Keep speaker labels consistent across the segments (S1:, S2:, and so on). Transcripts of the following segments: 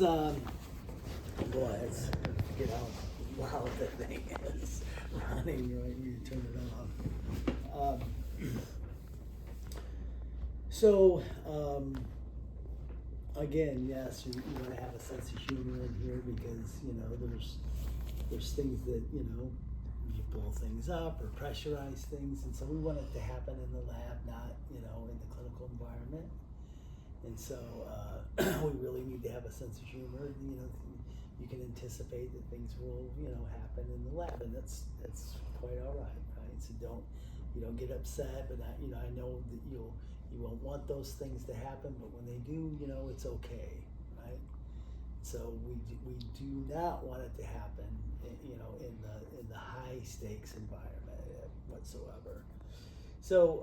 S1: Um, Boy, let's figure out how loud the thing is running right when you turn it off. So, again, yes, you want to have a sense of humor in here because, there's things that, you blow things up or pressurize things. And so we want it to happen in the lab, not, in the clinical environment. And so we really need to have a sense of humor. You can anticipate that things will, happen in the lab, and that's quite all right, right? So you don't get upset, but I know that you won't want those things to happen, but when they do, it's okay, right? So we do not want it to happen, in the high stakes environment whatsoever. So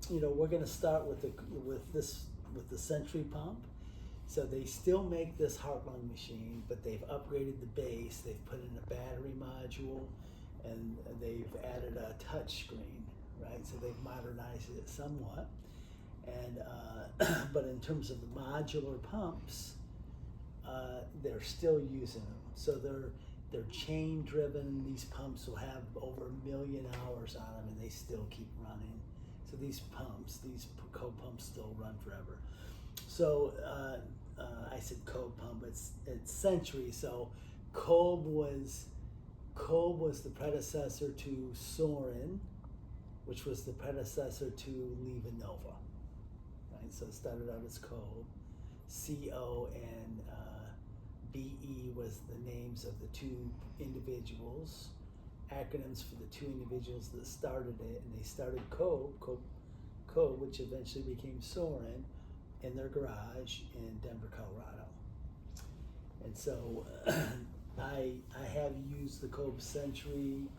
S1: we're going to start with the Sentry pump. So they still make this heart-lung machine, but they've upgraded the base. They've put in a battery module, and they've added a touch screen, right? So they've modernized it somewhat. And but in terms of the modular pumps, they're still using them. So they're chain driven. These pumps will have over 1 million hours on them, and they still keep running. So these Cobe pumps still run forever. So I said Cobe pump. It's Sentry. So Cobe was the predecessor to Sorin, which was the predecessor to LivaNova. Right. So it started out as Cobe. CO and BE was the names of the two individuals, acronyms for the two individuals that started it, and they started Cobe, which eventually became Sorin, in their garage in Denver, Colorado. And so I have used the Cobe Sentry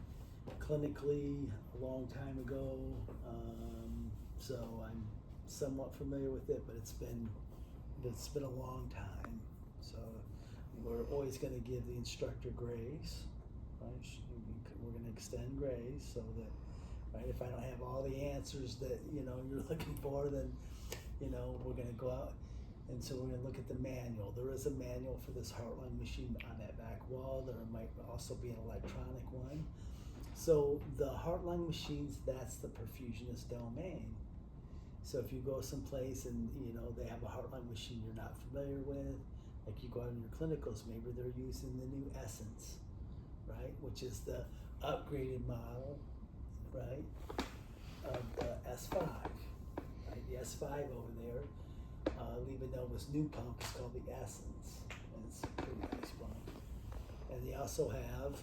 S1: clinically a long time ago, so I'm somewhat familiar with it, but it's been a long time. So we're always going to give the instructor grace, right? We're going to extend grace so that, right, if I don't have all the answers that you're looking for, then we're going to go out, and so we're going to look at the manual. There is a manual for this heart-lung machine on that back wall. There might also be an electronic one. So the heart-lung machines, that's the perfusionist domain. So if you go someplace and they have a heart-lung machine you're not familiar with, like you go out in your clinicals, maybe they're using the new Essence, right, which is the upgraded model, right, of the S5. Right, the S5 over there, LivaNova's new pump is called the Essence, and it's a pretty nice pump. And they also have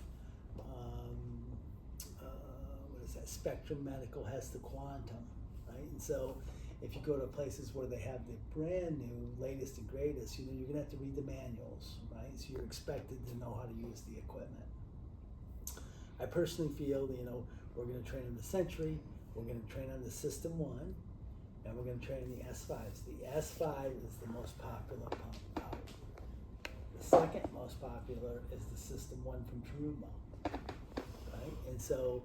S1: Spectrum Medical has the Quantum, right? And so if you go to places where they have the brand new, latest and greatest, you're gonna have to read the manuals, right? So you're expected to know how to use the equipment. I personally feel that, we're gonna train on the Sentry, we're gonna train on the System 1, and we're gonna train on the S5s. The S5 is the most popular pump out. The second most popular is the System 1 from Terumo, right? And so,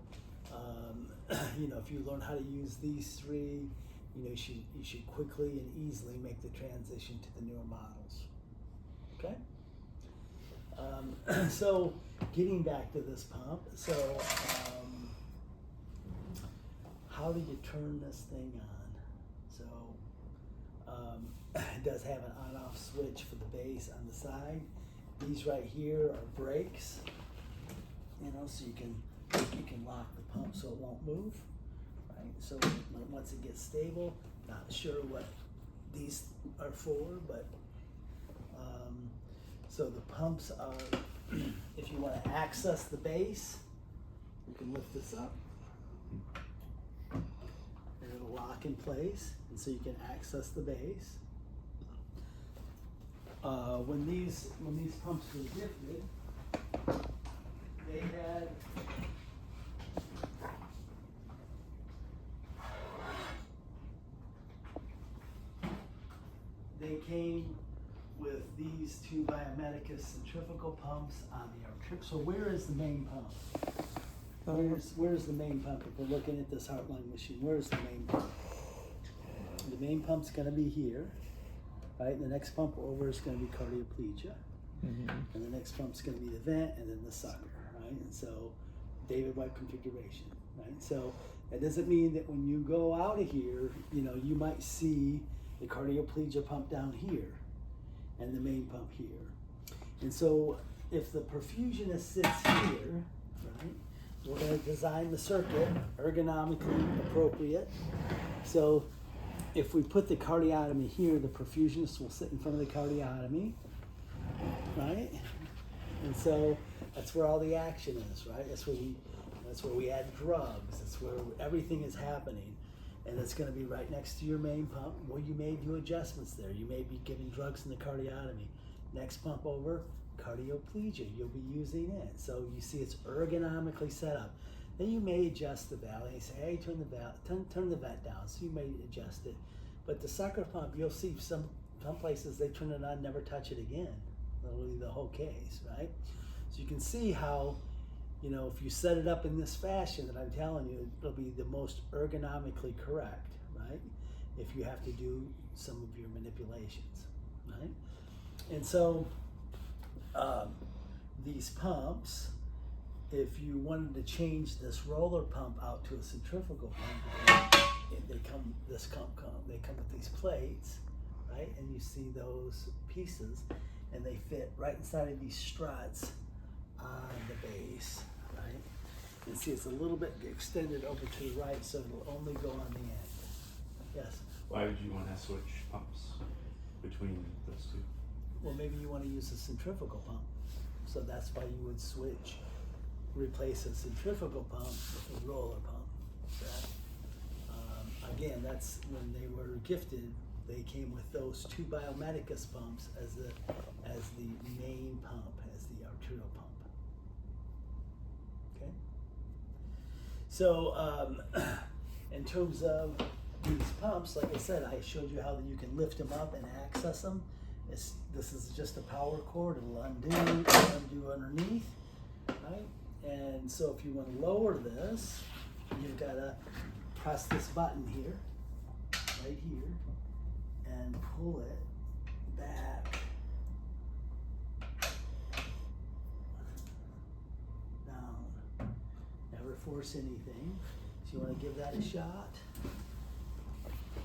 S1: if you learn how to use these three, you should quickly and easily make the transition to the newer models. Okay. So getting back to this pump, how do you turn this thing on? So it does have an on-off switch for the base on the side. These right here are brakes, so you can lock the pump so it won't move, right? So once it gets stable, not sure what these are for, but so the pumps are, if you want to access the base, you can lift this up and it'll lock in place, and so you can access the base. When these pumps were gifted, they came with these two Biomedica centrifugal pumps on the trip. So where is the main pump? Where's the main pump? If we're looking at this heart-lung machine, where's the main pump? The main pump's going to be here, right? And the next pump over is going to be cardioplegia,
S2: Mm-hmm.
S1: and the next pump's going to be the vent, and then the sucker, right? And so, David White configuration, right? So that doesn't mean that when you go out of here, you know, you might see the cardioplegia pump down here, and the main pump here. And so, if the perfusionist sits here, right, we're going to design the circuit ergonomically appropriate. So, if we put the cardiotomy here, the perfusionist will sit in front of the cardiotomy, right? And so that's where all the action is, right? That's where we add drugs. That's where everything is happening. And it's going to be right next to your main pump. Well, you may do adjustments there. You may be giving drugs in the cardiotomy. Next pump over, cardioplegia. You'll be using it. So you see it's ergonomically set up. Then you may adjust the valve. And you say, hey, turn the vent down. So you may adjust it. But the sucker pump, you'll see some places they turn it on, never touch it again. Literally the whole case, right? So you can see how, you know, if you set it up in this fashion that I'm telling you, it'll be the most ergonomically correct, right? If you have to do some of your manipulations, right? And so these pumps, if you wanted to change this roller pump out to a centrifugal pump, they come with these plates, right? And you see those pieces, and they fit right inside of these struts on the base, right? And see, it's a little bit extended over to the right, so it'll only go on the end. Yes?
S3: Why would you want to switch pumps between those two?
S1: Well, maybe you want to use a centrifugal pump. So that's why you would replace a centrifugal pump with a roller pump. So, again, that's when they were gifted. They came with those two Biomedicus pumps as the main pump, as the arterial pump. Okay. So in terms of these pumps, like I said, I showed you how you can lift them up and access them. This is just a power cord. It'll undo underneath, right? And so if you want to lower this, you've got to press this button here, right here, and pull it back down. Never force anything. So you want to give that a shot.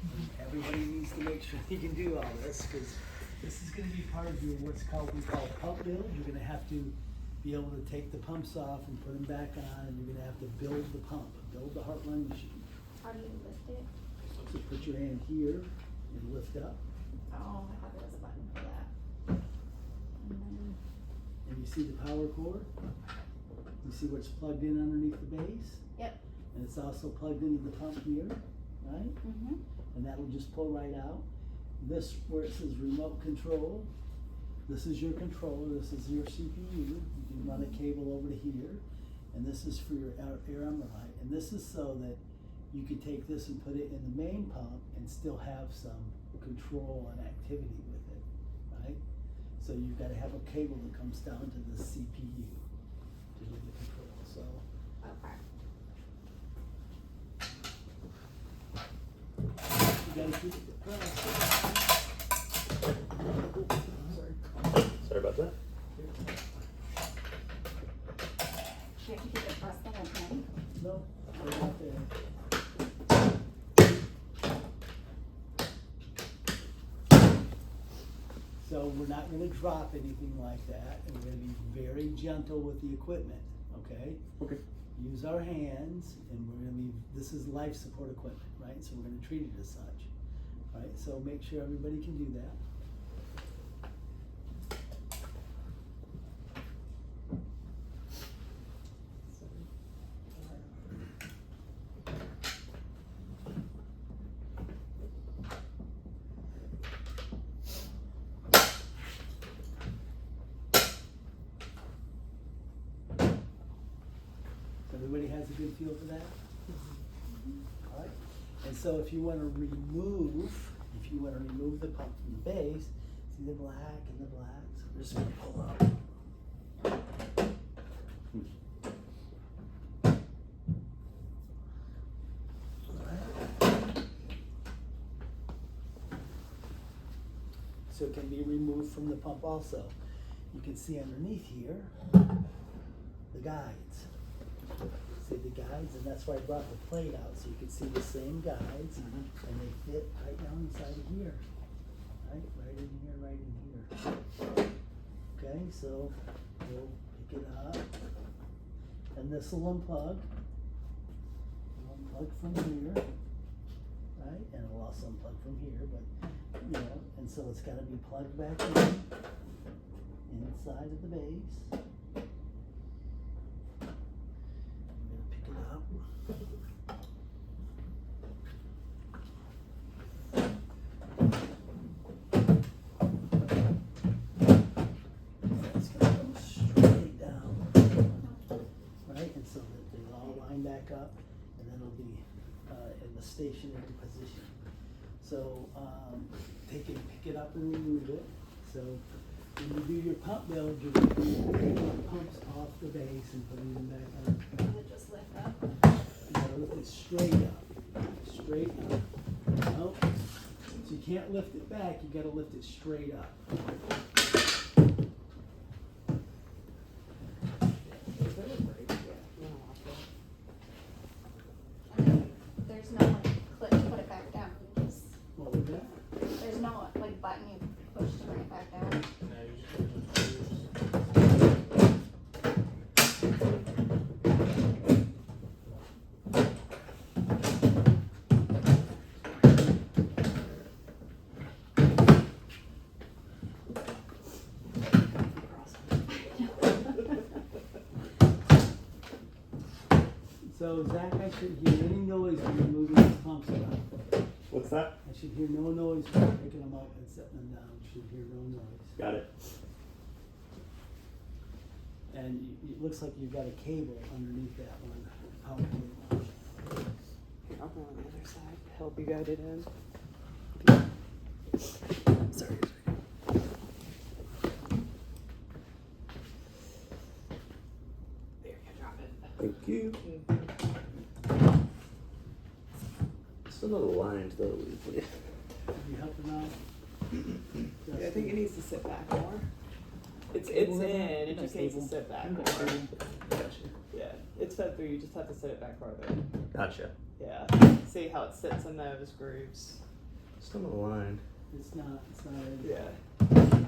S1: And everybody needs to make sure they can do all this, because this is going to be part of your we call pump build. You're going to have to be able to take the pumps off and put them back on, and you're going to have to build the pump, build the heart-lung machine.
S4: How do you lift it?
S1: So put your hand here and lift up.
S4: Oh, I thought there was a button for that. And then,
S1: And you see the power cord? You see where it's plugged in underneath the base?
S4: yep.
S1: And it's also plugged into the pump here, right?
S4: Mm-hmm.
S1: And that'll just pull right out. This, where it says remote control, this is your controller, this is your CPU. You can run a cable over to here. And this is for your air emerite. And this is so that you can take this and put it in the main pump and still have some control and activity with it, right? So you've got to have a cable that comes down to the CPU to do the control. So
S4: Okay.
S1: you got to keep it depressed. Sorry.
S2: Sorry about that.
S4: You have to keep it pressed the whole time.
S1: No, right out there. So we're not going to drop anything like that, and we're going to be very gentle with the equipment, okay?
S2: Okay.
S1: Use our hands, and we're going to be, this is life support equipment, right? So we're going to treat it as such, right? So make sure everybody can do that. Everybody has a good feel for that? All right. And so if you want to remove the pump from the base, see the black and the black, so we're just going to pull out. All right. so it can be removed from the pump also. You can see underneath here, the guides. See the guides, and that's why I brought the plate out, so you can see the same guides, and they fit right down inside of here. Right in here, right in here. Okay, so we'll pick it up, and this will unplug. Unplug from here, right? And it'll also unplug from here, but you know, and so it's got to be plugged back in inside of the base. I'm gonna pick it up. It's gonna come straight down, right? And so that they all line back up, and then it'll be in the stationary position. So pick it up and remove it. So when you do your pump build, you're going to take the pumps off the base and putting them back on.
S4: Does it just lift up?
S1: You gotta lift it straight up. Straight up. No. So you can't lift it back, you gotta lift it straight up.
S4: There's no like clip to put it back down. You just,
S1: What was that?
S4: there's no like button you push to bring it back down.
S1: So Zach, I should hear any noise when you're moving the pumps around.
S3: What's that?
S1: I should hear no noise when you're picking them up and setting them down. Should hear no noise.
S3: Got it.
S1: And it looks like you've got a cable underneath that one. Power cable.
S2: I'll go on the other side, help you guide it in. Sorry. There you go, drop it.
S3: Thank you. Still not aligned though.
S1: You helping out?
S2: Yeah, I think it needs to sit back more. It's in, it just needs to sit back more.
S3: Gotcha.
S2: Yeah, it's fed through, you just have to sit it back farther.
S3: Gotcha.
S2: Yeah, see how it sits in those grooves.
S3: Still not aligned.
S1: It's not.
S2: Yeah,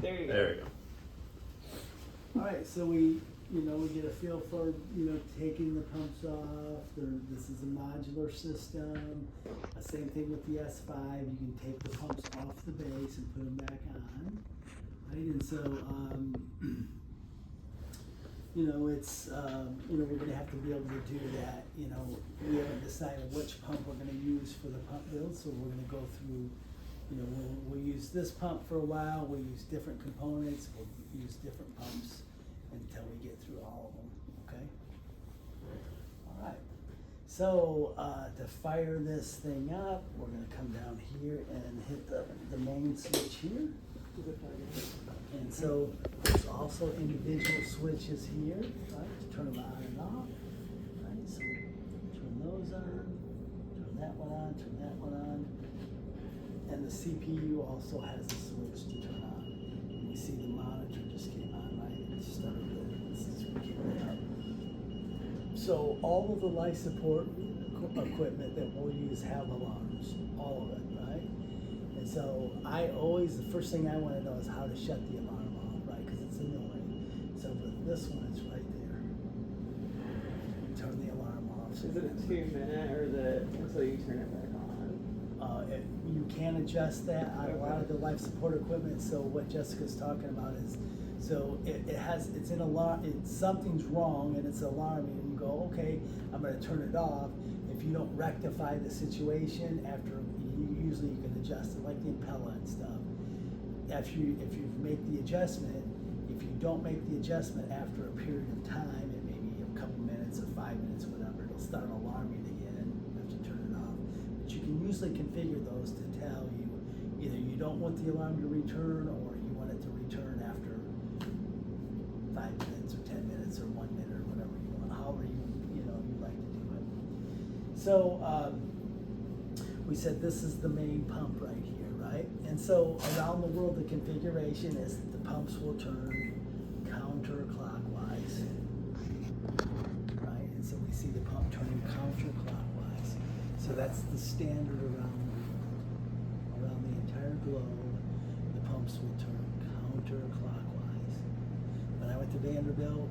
S2: there you go.
S3: There we go.
S1: Alright, so we get a feel for, taking the pumps off. This is a modular system. Same thing with the S5. You can take the pumps off the base and put them back on. Right, and so, it's, we're gonna have to be able to do that. We haven't decided which pump we're gonna use for the pump build, so we're gonna go through, we'll use this pump for a while, we'll use different components, we'll use different pumps until we get through all of them, okay? All right, so to fire this thing up, we're gonna come down here and hit the main switch here. And so there's also individual switches here, right, to turn them on and off, right? So turn those on, turn that one on, turn that one on. And the CPU also has a switch to turn on. And we see the monitor just came on, right? It started since we came up. So all of the life support equipment that we'll use have alarms, all of it, right? And so the first thing I want to know is how to shut the alarm off, right? Because it's annoying. So with this one, it's right there. Turn the alarm off.
S2: Is it a 2-minute or until you turn it back on?
S1: You can adjust that on a lot of the life support equipment. So what Jessica's talking about is, so it's an alarm. Something's wrong and it's alarming, and you go, okay, I'm going to turn it off. If you don't rectify the situation after, usually you can adjust it, like the Impella and stuff. If you make the adjustment, if you don't make the adjustment after a period of time, it may be a couple minutes or 5 minutes, whatever, it'll start alarming again. You have to turn it off. But you can usually configure those to tell you either you don't want the alarm to return or you want it to return after 5 minutes or 10 minutes or 1 minute or whatever you want, however you like to do it. So we said this is the main pump right here, right? right? And so around the world, the configuration is that the pumps will turn counterclockwise, right? And so we see the pump turning counterclockwise. So that's the standard around the entire globe. The pumps will turn counterclockwise. When I went to Vanderbilt,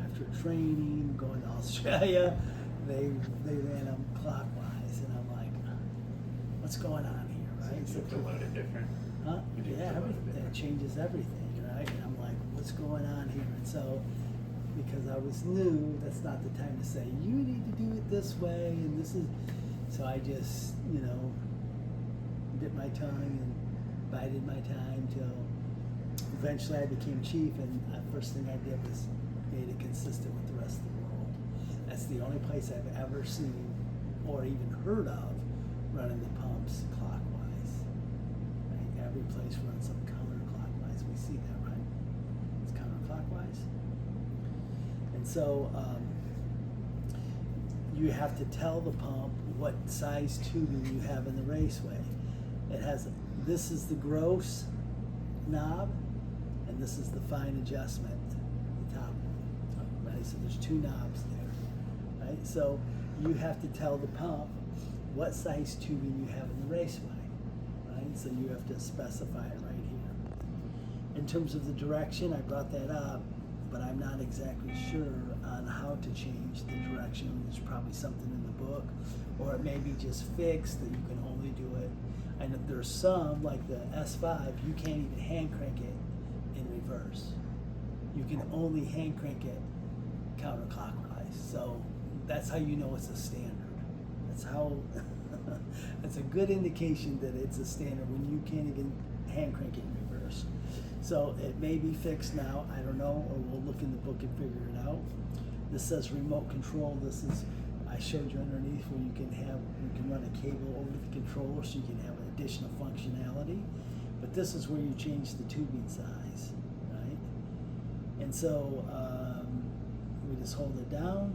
S1: after training, going to Australia, they ran them clockwise, and I'm like, what's going on here, right?
S3: You have to load it different.
S1: Huh?
S3: You do
S1: Yeah,
S3: have to load it
S1: everything. It
S3: different.
S1: changes everything, right? And I'm like, what's going on here? And so, because I was new, that's not the time to say, you need to do it this way, and this is, so I just, bit my tongue and bided my time till eventually I became chief, and the first thing I did was made it consistent with the rest of the world. That's the only place I've ever seen or even heard of running the pumps clockwise. Right? Every place runs them counterclockwise. We see that, right? It's counterclockwise. And so you have to tell the pump what size tubing you have in the raceway. This is the gross knob, and this is the fine adjustment, the top one, right? So there's two knobs there, right? So you have to tell the pump what size tubing you have in the raceway, right? So you have to specify it right here. In terms of the direction, I brought that up, but I'm not exactly sure on how to change the direction. There's probably something in the book, or it may be just fixed that you can only do it. And there's some, like the S5, you can't even hand crank it in reverse. You can only hand crank it counterclockwise. So that's how you know it's a standard. That's how, that's a good indication that it's a standard when you can't even hand crank it in reverse. So it may be fixed now, I don't know, or we'll look in the book and figure it out. This says remote control. This is, I showed you underneath where you can run a cable over the controller so you can have additional functionality. But this is where you change the tubing size, right? And so we just hold it down,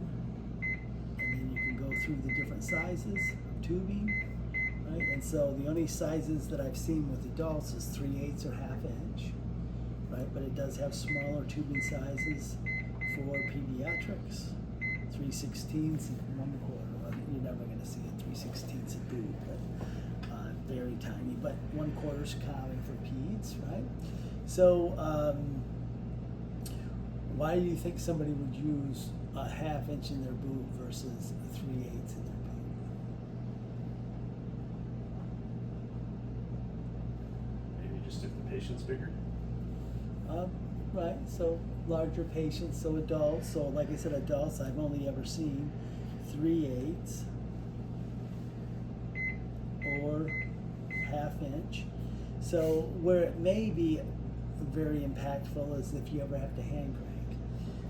S1: and then you can go through the different sizes of tubing, right? And so the only sizes that I've seen with adults is 3/8 or 1/2 inch, right? But it does have smaller tubing sizes for pediatrics, 3/16 and 1/4. Well, you're never going to see a 3/16 a boot, but very tiny. But 1/4 is common for peds, right? So why do you think somebody would use a 1/2 inch in their boot versus a 3/8 in their boot?
S3: Maybe just if the patient's bigger.
S1: Right, so larger patients, so adults. So like I said, adults, I've only ever seen 3/8 or 1/2 inch. So where it may be very impactful is if you ever have to hand crank.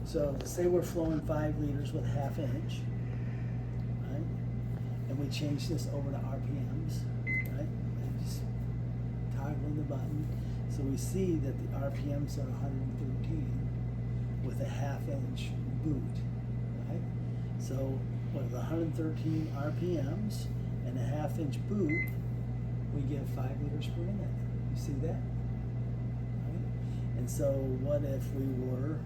S1: So say we're flowing 5 liters with 1/2 inch, right? And we change this over to RPMs, right? And just toggling the button. So we see that the RPMs are 113 with a 1/2 inch boot, right? So with 113 RPMs and a 1/2 inch boot, we get 5 liters per minute. You see that? Right? And so what if we were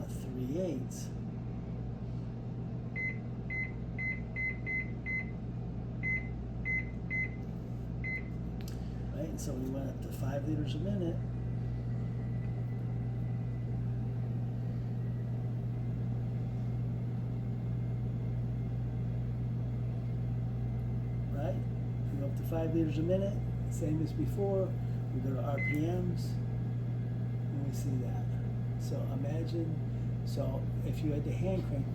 S1: 3/8? Right? And so we went up to 5 liters a minute. Right? We go up to 5 liters a minute, same as before. We go to RPMs, and we see that. So imagine, so if you had to hand crank,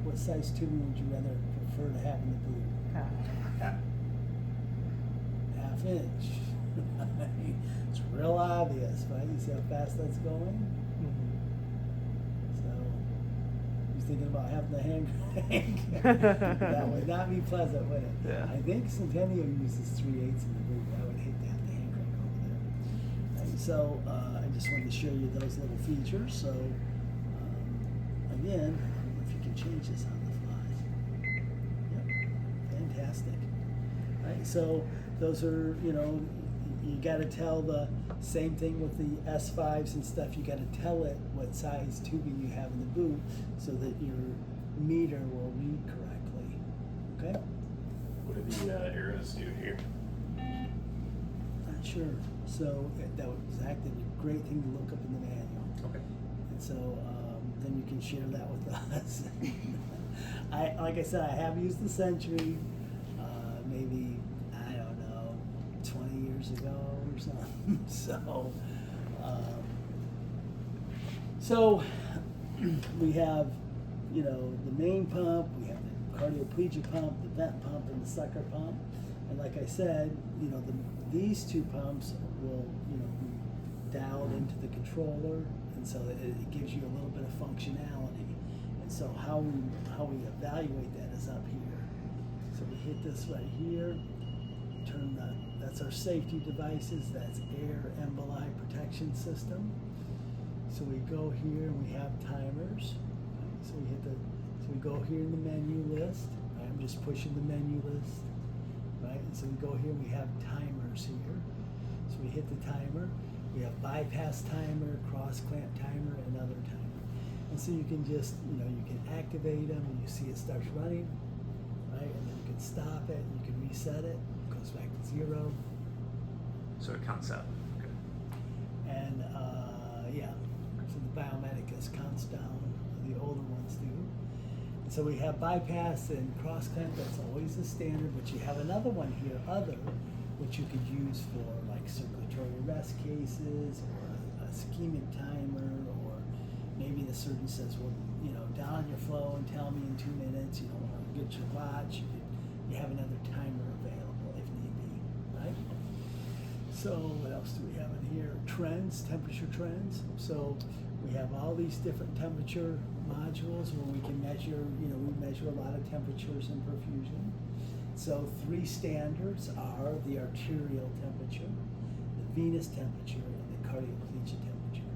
S1: what size tubing would you rather prefer to have in the boot?
S3: Yeah.
S1: 1/2 inch. It's real obvious, right? You see how fast that's going? So, you're thinking about having the hand crank. That would not be pleasant, would it?
S2: Yeah.
S1: I think Centennial uses 3/8 in the boot. I would hate to have the hand crank over there. Right, so, I just wanted to show you those little features. So, again, I don't know if you can change this on the fly. Yep, fantastic. right? So those are, you know, you gotta tell the same thing with the S5s and stuff. You gotta tell it what size tubing you have in the boot so that your meter will read correctly, okay?
S5: What do the arrows do here?
S1: Not sure. So that was actually a great thing to look up in the manual.
S5: Okay.
S1: And so then you can share that with us. Like I said, I have used the Century, maybe, I don't know, 20 years ago or something. So we have, you know, the main pump, we have the cardioplegia pump, the vent pump, and the sucker pump. And like I said, you know, these two pumps will, you know, be dialed into the controller, and so it gives you a little bit of functionality. And so how we evaluate that is up here. So we hit this right here, that's our safety devices, that's air emboli protection system. So we go here and we have timers. Right? So we go here in the menu list. Right? I'm just pushing the menu list. Right? And so we go here and we have timers here. So we hit the timer. We have bypass timer, cross clamp timer, and other timer. And so you can just, you know, you can activate them and you see it starts running, right? And then you can stop it, you can reset it, it goes back to 0.
S5: So it counts out. Okay.
S1: And yeah, so the Biometicus counts down, the older ones do. And so we have bypass and cross clamp, that's always the standard, but you have another one here, other, which you could use for like circulatory arrest cases or a ischemic timer, or maybe the surgeon says, well, you know, down your flow and tell me in 2 minutes, you don't want to get your watch, you have another timer available if need be, right? So what else do we have in here? Trends, temperature trends. So we have all these different temperature modules where we can measure, you know, we measure a lot of temperatures in perfusion. So 3 standards are the arterial temperature, the venous temperature, and the cardioplegia temperature.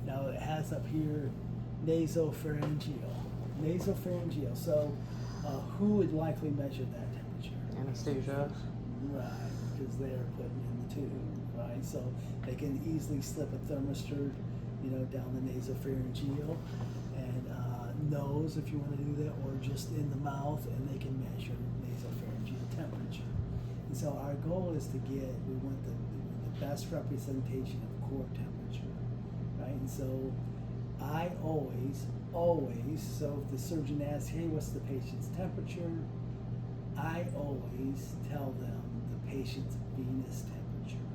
S1: Now it has up here nasopharyngeal. Nasopharyngeal. So who would likely measure that temperature?
S2: Anesthesia.
S1: Right, because they're putting in the tube, right? So they can easily slip a thermistor, you know, down the nasopharyngeal and nose if you want to do that, or just in the mouth, and they can measure nasopharyngeal temperature. And so our goal is to get, we want the best representation of core temperature, right? And so I always, so if the surgeon asks, hey, what's the patient's temperature? I always tell them the patient's venous temperature.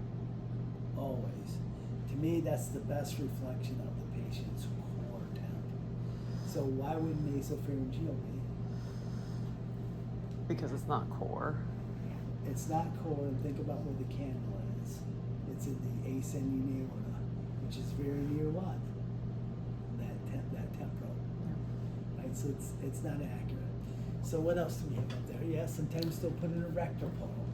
S1: Always. To me, that's the best reflection of the patient's core temp. So why would nasopharyngeal be?
S2: Because it's not core.
S1: It's not core, and think about where the cannula is. It's in the ascending aorta, which is very near what? That temporal. Right, so it's not accurate. So what else do we have up there? Yeah, sometimes they'll put in a rectal pole,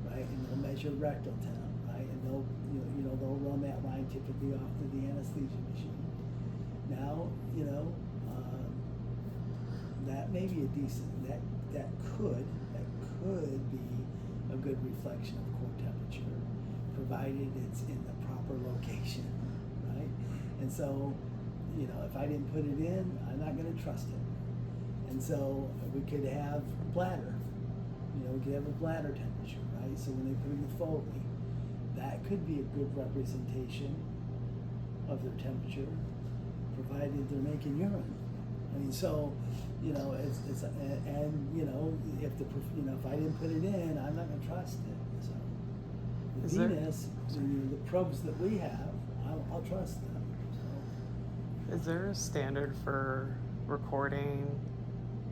S1: right? And they'll measure rectal temp, right? And they'll, you know, they'll run that line typically off to the anesthesia machine. Now, you know, that may be a decent, that could be a good reflection of core temperature, provided it's in the proper location, right? And so, you know, if I didn't put it in, I'm not going to trust it. And so we could have bladder, you know, we could have a bladder temperature, right? So when they put in the Foley, that could be a good representation of their temperature, provided they're making urine. I mean, so, you know, and you know, if if I didn't put it in, I'm not going to trust it. So the venous, the probes that we have, I'll trust them. So.
S2: Is there a standard for recording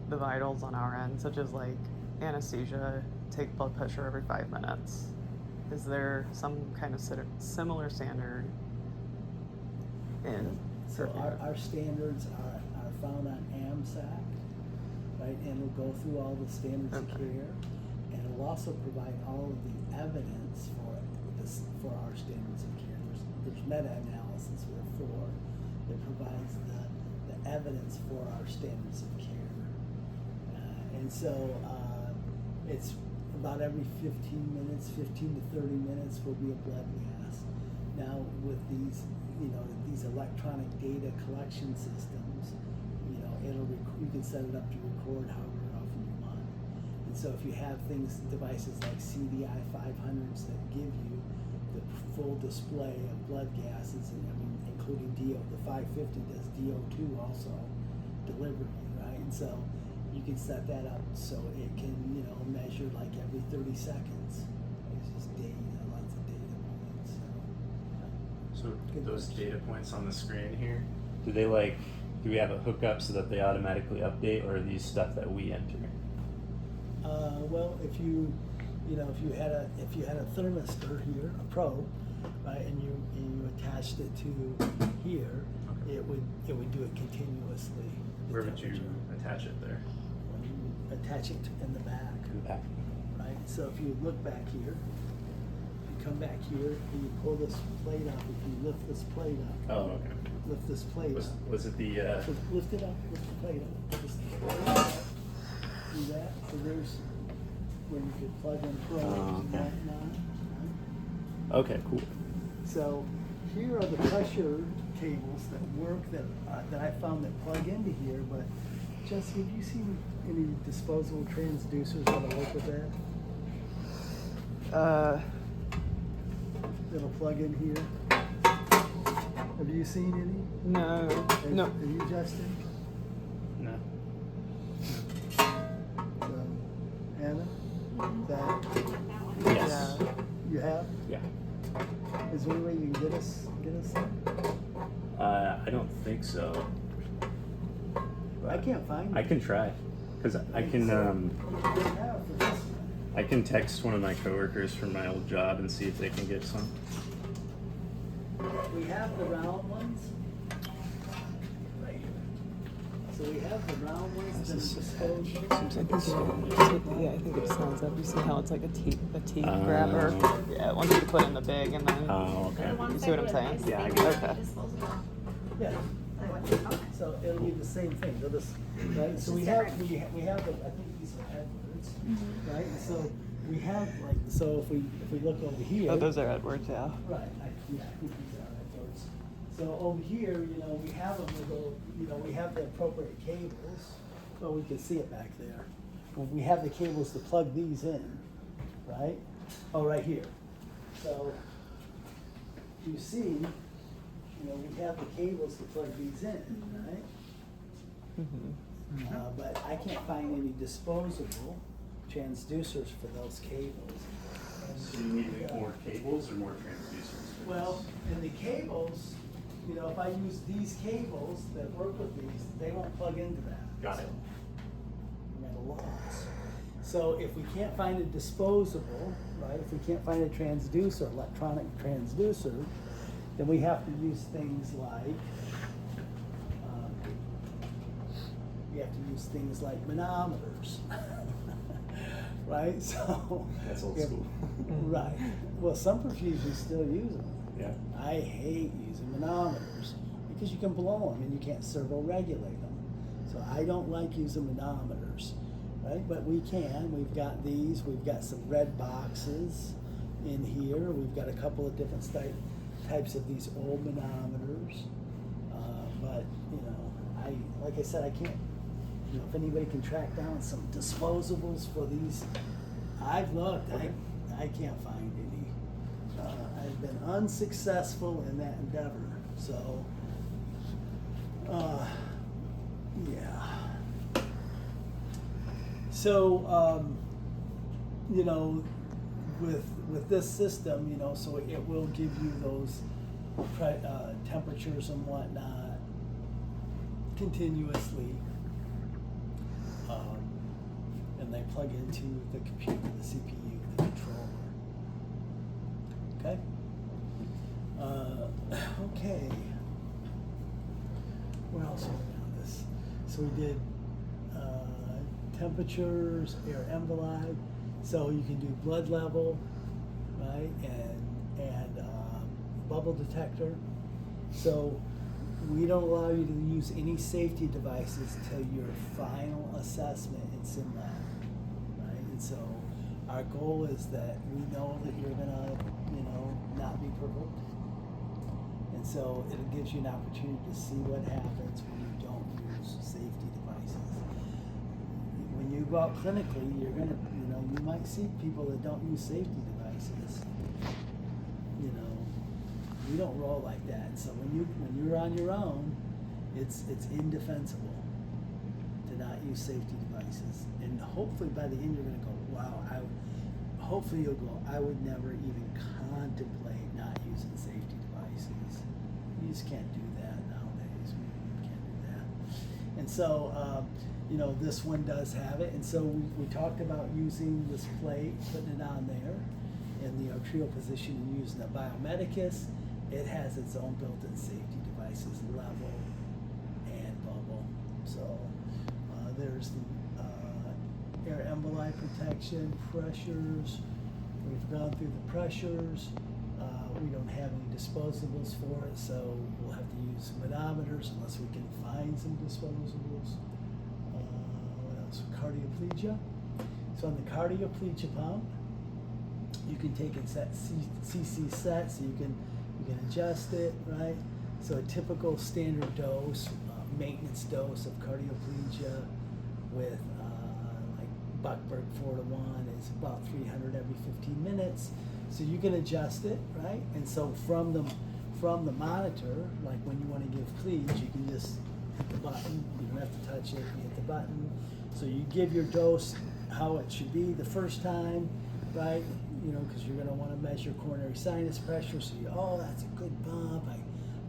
S2: the vitals on our end, such as like anesthesia, take blood pressure every 5 minutes? Is there some kind of similar standard in?
S1: So our standards are found on AMSAC, right? And it'll go through all the standards of care, and it'll also provide all of the evidence for our standards of care. There's meta-analysis with 4 that provides the evidence for our standards of care, and so it's about every 15 minutes, 15 to 30 minutes will be a blood gas. Now with these, these electronic data collection systems, you can set it up to record however often you want. And so if you have devices like CDI 500s that give you the full display of blood gases, and including DO, the 550 does DO2 also delivery, right? And so you can set that up so it can, measure like every 30 seconds. It's just data, lots of data points.
S5: So
S1: Good
S5: those
S1: question.
S5: data points on the screen here,
S3: Do we have a hookup so that they automatically update, or are these stuff that we enter?
S1: Well, if you had a thermistor here, a probe, right, and you attached it to here,
S5: Okay.
S1: it would do it continuously. the
S5: where would you
S1: temperature.
S5: attach it there?
S1: You would attach it in the back,
S3: In the back?
S1: right? So if you look back here, you come back here, and you pull this plate up. If you lift this plate up,
S5: Oh, okay.
S1: lift this plate
S5: Was,
S1: up.
S5: was it the,
S1: So lift it up, lift the plate up. Lift the plate up. See that? So there's where you could plug in probes and
S3: okay.
S1: whatnot. Right?
S3: Okay, cool.
S1: So here are the pressure cables that work that I found that plug into here. But Jesse, have you seen any disposable transducers that'll work with that? That'll plug in here. Have you seen any?
S2: No. No.
S1: Have you, Justin?
S3: No.
S1: Anna? That
S3: Yes.
S2: Yeah.
S1: you have?
S3: Yeah.
S1: Is there any way you can get us some?
S3: I don't think so.
S1: I can't find
S3: I
S1: it.
S3: can try, cause I can
S1: What do you have for this one?
S3: I can text one of my coworkers from my old job and see if they can get some.
S1: We have the round ones. Right here. So we have the round ones that are disposable.
S2: Seems like yeah, I think it sounds up. You see how it's like a teeth grabber? Yeah, once you put in the big and then.
S3: Oh,
S4: The
S3: okay.
S4: ones
S2: see what
S4: I
S2: I'm
S4: do
S2: saying?
S4: is
S3: Yeah, I
S4: they
S3: get
S2: it.
S4: are
S2: Okay.
S4: disposable.
S1: Yeah.
S4: Okay.
S1: So it'll be the same thing. They'll just, right? So we have the, I think these are Edwards, right? And so we have like, so if we look over here.
S2: Oh, those are Edwards, yeah.
S1: Right, I think these are Edwards. So over here, we have them with we have the appropriate cables. Well, we can see it back there. Well, we have the cables to plug these in, right? Oh, right here. So you see, we have the cables to plug these in, right?
S2: Mm-hmm.
S1: But I can't find any disposable transducers for those cables.
S3: So you need more cables or more transducers?
S1: Well, in the cables, if I use these cables that work with these, they won't plug into that.
S3: Got it.
S1: I'm at a loss. So if we can't find a disposable, right, if we can't find a transducer, electronic transducer, then we have to use things like, manometers, right? So
S3: That's old
S1: if-
S3: school.
S1: Right. Well, some perfusions still use them.
S3: Yeah.
S1: I hate using manometers because you can blow them and you can't servo-regulate them. So I don't like using manometers, right? But we can. We've got these. We've got some red boxes in here. We've got a couple of different types of these old manometers. But like I said, I can't. If anybody can track down some disposables for these, I've looked. I can't find any. I've been unsuccessful in that endeavor. So, yeah. So, with this system, so it will give you those temperatures and whatnot continuously. And they plug into the computer, the CPU, the controller. Okay? Okay. What else are we on this? So we did temperatures, air envelope. So you can do blood level, right? And bubble detector. So we don't allow you to use any safety devices till your final assessment in SimLab, right? And so our goal is that we know that you're gonna, not be perfect. And so it gives you an opportunity to see what happens when you don't use safety devices. When you go out clinically, you're gonna, you might see people that don't use safety devices. We don't roll like that. So when you're on your own, it's indefensible to not use safety devices. And hopefully by the end you're gonna go, wow, hopefully you'll go, I would never even contemplate not using safety devices. You just can't do that nowadays. We can't do that. And so, this one does have it. And so we talked about using this plate, putting it on there in the arterial position and using the Biomedicus. It has its own built-in safety devices, level and bubble. So there's the air emboli protection, pressures. We've gone through the pressures. We don't have any disposables for it, so we'll have to use manometers unless we can find some disposables. What else? Cardioplegia. So on the cardioplegia pump, you can take and set CC set, so you can adjust it, right? So a typical standard dose, maintenance dose of cardioplegia with like Buckberg 4:1 is about 300 every 15 minutes. So you can adjust it, right? And so from the monitor, like when you want to give Pledge, you can just hit the button. You don't have to touch it. You hit the button. So you give your dose how it should be the first time, right? Because you're going to want to measure coronary sinus pressure. So that's a good bump. I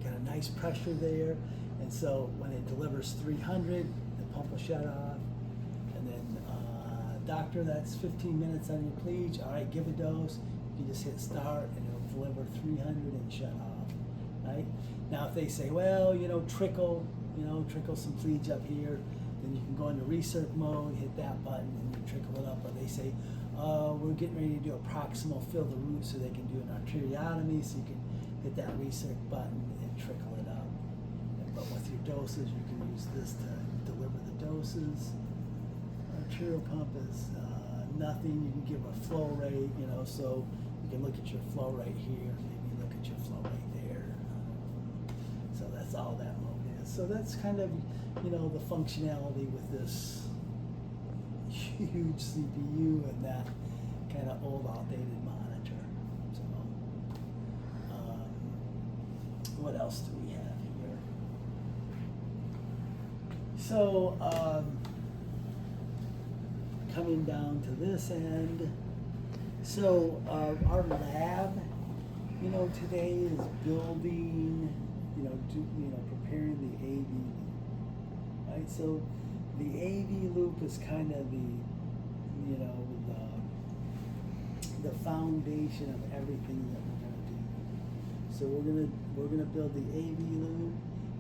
S1: got a nice pressure there. And so when it delivers 300, the pump will shut off. And then, doctor, that's 15 minutes on your Pledge. All right, give a dose. You just hit start and it'll deliver 300 and shut off, right? Now if they say, well, trickle some Pledge up here, then you can go into recirc mode, hit that button, and you trickle it up. Or they say, we're getting ready to do a proximal, fill the root so they can do an arteriotomy, so you can hit that recirc button and trickle it up. But with your doses, you can use this to deliver the doses. Arterial pump is nothing. You can give a flow rate, so you can look at your flow rate here, maybe look at your flow rate there. So that's all that mode is. So that's kind of, the functionality with this huge CPU and that kind of old outdated monitor. So, what else do we have here? So, coming down to this end, so our lab, today is building, preparing the AV loop, right? So the AV loop is kind of the foundation of everything that we're going to do. So we're gonna build the AV loop,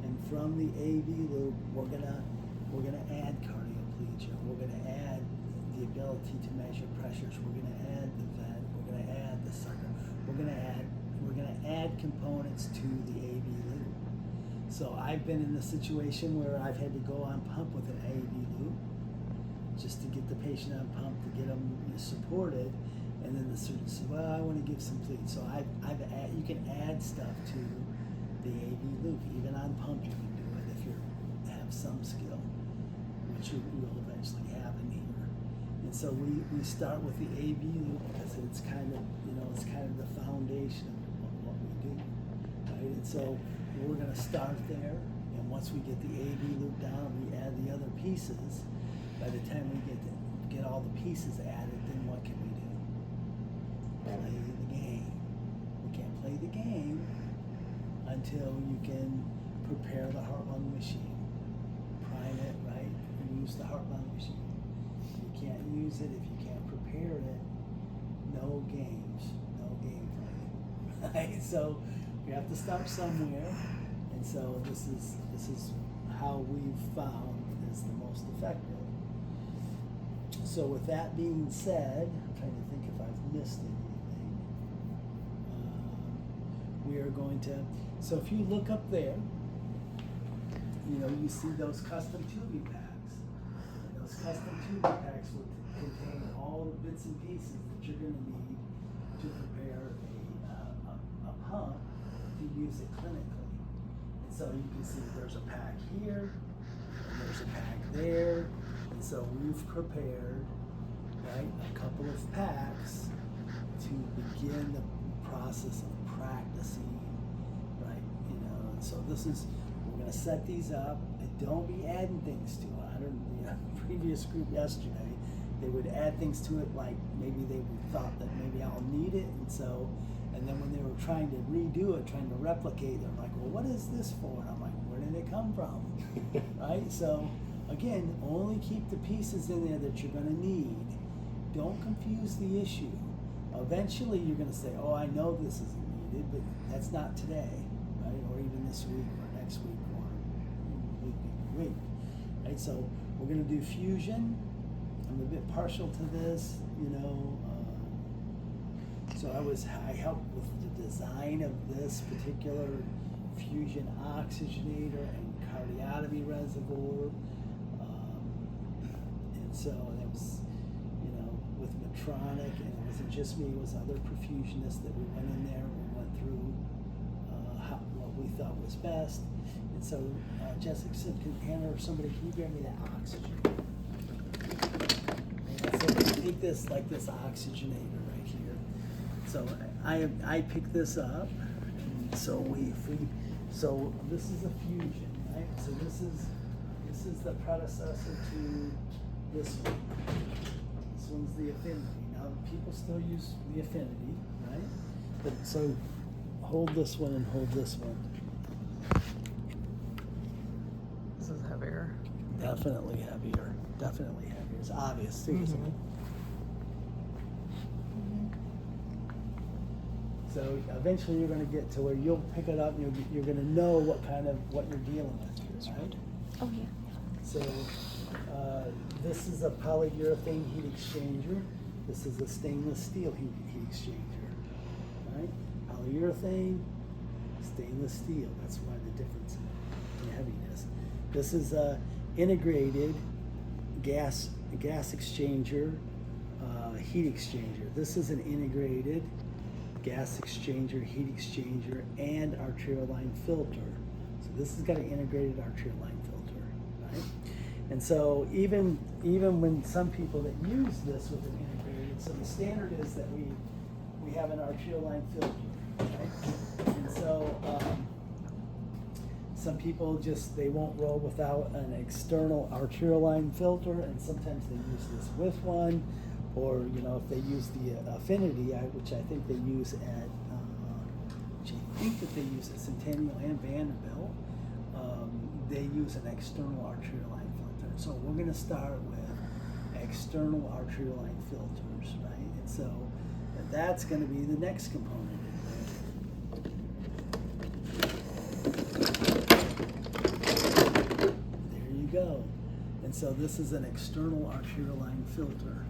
S1: and from the AV loop, we're gonna add cardioplegia. We're gonna add the ability to measure pressures. We're gonna add the vent. We're gonna add the sucker. We're gonna add components to the AV loop. So I've been in a situation where I've had to go on pump with an AV loop just to get the patient on pump, to get them supported, and then the surgeon said, well, I want to give some Pledge. So you can add stuff to the AV loop. Even on pump you can do it if you have some skill, which you will eventually have in here. And so we start with the AV loop because it's kind of the foundation of what we do, right? And so we're going to start there, and once we get the AV loop down, we add the other pieces. By the time we get all the pieces added, then what can we do? Play the game. We can't play the game until you can prepare the heart-lung machine, prime it, right? And use the heart-lung machine. You can't use it if you can't prepare it. No games, no game playing, right? So we have to start somewhere, and so this is how we've found is the most effective. So with that being said, I'm trying to think if I've missed anything. We are going to, so if you look up there, you see those custom tubing packs. And those custom tubing packs will contain all the bits and pieces that you're gonna need to prepare a pump to use it clinically. And so you can see there's a pack here, and there's a pack there, and so we've prepared, right, a couple of packs to begin the process of practicing, right, you know, and so this is, we're gonna set these up, and don't be adding things to it. I don't, you know, previous group yesterday, they would add things to it like maybe they thought that maybe I'll need it, and so, and then when they were trying to redo it, trying to replicate, they're like, well, what is this for? And I'm like, where did it come from? Right? So, again, only keep the pieces in there that you're gonna need. Don't confuse the issue. Eventually you're gonna say, oh, I know this isn't needed, but that's not today, right? Or even this week, or next week, or week. Right? So we're gonna do fusion. I'm a bit partial to this, you know. So I helped with the design of this particular fusion oxygenator and cardiotomy reservoir. And so that was, you know, with Medtronic, and it wasn't just me, it was other perfusionists that we went in there, we went through what we thought was best. And so Jessica said, Hannah or somebody, can you grab me that oxygen? And so take this, like this oxygenator right here. So I picked this up, and so so this is a fusion, right? So this is the predecessor to this one. This one's the Affinity. Now people still use the Affinity, right? But so hold this one and hold this one.
S2: This is heavier.
S1: Definitely heavier. Definitely heavier. It's obvious too, isn't it? So eventually you're going to get to where you'll pick it up and you're going to know what you're dealing with here, right?
S4: Oh, yeah.
S1: So this is a polyurethane heat exchanger. This is a stainless steel heat exchanger, right? Polyurethane, stainless steel. That's why the difference in heaviness. This is a integrated gas exchanger, heat exchanger. This is an integrated gas exchanger, heat exchanger, and arterial line filter. So this has got an integrated arterial line filter, right? And so even when some people that use this with an integrated, so the standard is that we have an arterial line filter, right? And so some people they won't roll without an external arterial line filter, and sometimes they use this with one. Or, you know, if they use the Affinity, which I think they use at, Centennial and Vanderbilt, they use an external arterial line filter. So we're going to start with external arterial line filters, right? And so that's going to be the next component. There you go. And so this is an external arterial line filter.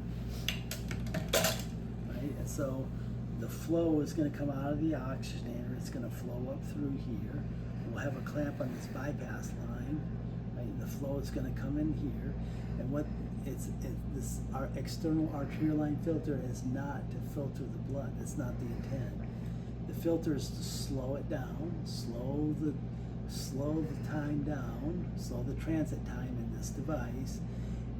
S1: And so the flow is going to come out of the oxygenator. It's going to flow up through here. We'll have a clamp on this bypass line. Right? The flow is going to come in here. And our external arterial line filter is not to filter the blood. That's not the intent. The filter is to slow it down, slow the time down, slow the transit time in this device.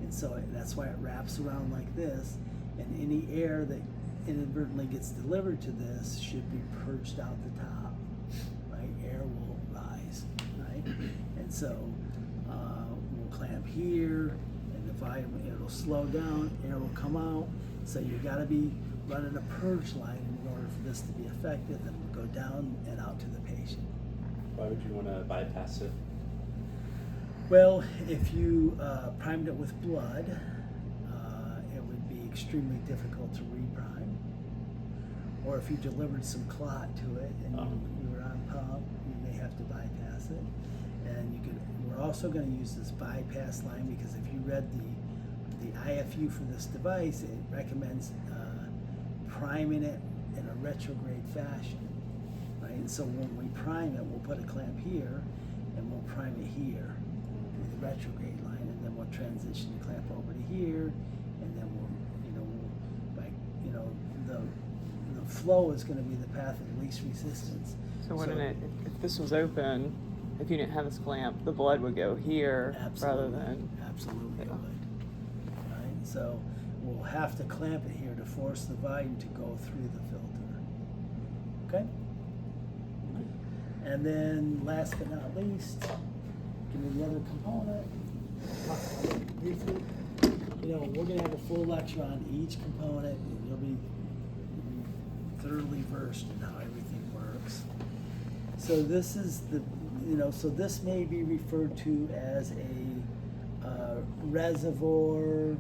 S1: And so that's why it wraps around like this. And any air that inadvertently gets delivered to this should be purged out the top, right? Air will rise, right? And so we'll clamp here, and the volume, it'll slow down, air will come out. So you got to be running a purge line in order for this to be effective, and will go down and out to the patient.
S3: Why would you want to bypass it?
S1: Well, if you primed it with blood, it would be extremely difficult to reprime. Or if you delivered some clot to it and you were on pump, you may have to bypass it. And we're also going to use this bypass line because if you read the IFU for this device, it recommends priming it in a retrograde fashion, right? And so when we prime it, we'll put a clamp here and we'll prime it here with the retrograde line. And then we'll transition the clamp over to here, and then the flow is going to be the path of least resistance.
S2: So wouldn't it, if this was open, if you didn't have this clamp, the blood would go here rather than.
S1: Absolutely
S2: Yeah.
S1: would. Right? So we'll have to clamp it here to force the volume to go through the filter. Okay? And then last but not least, give me the other component. Talk about it briefly. We're going to have a full lecture on each component, and you'll be thoroughly versed in how everything works. So this is so this may be referred to as a reservoir,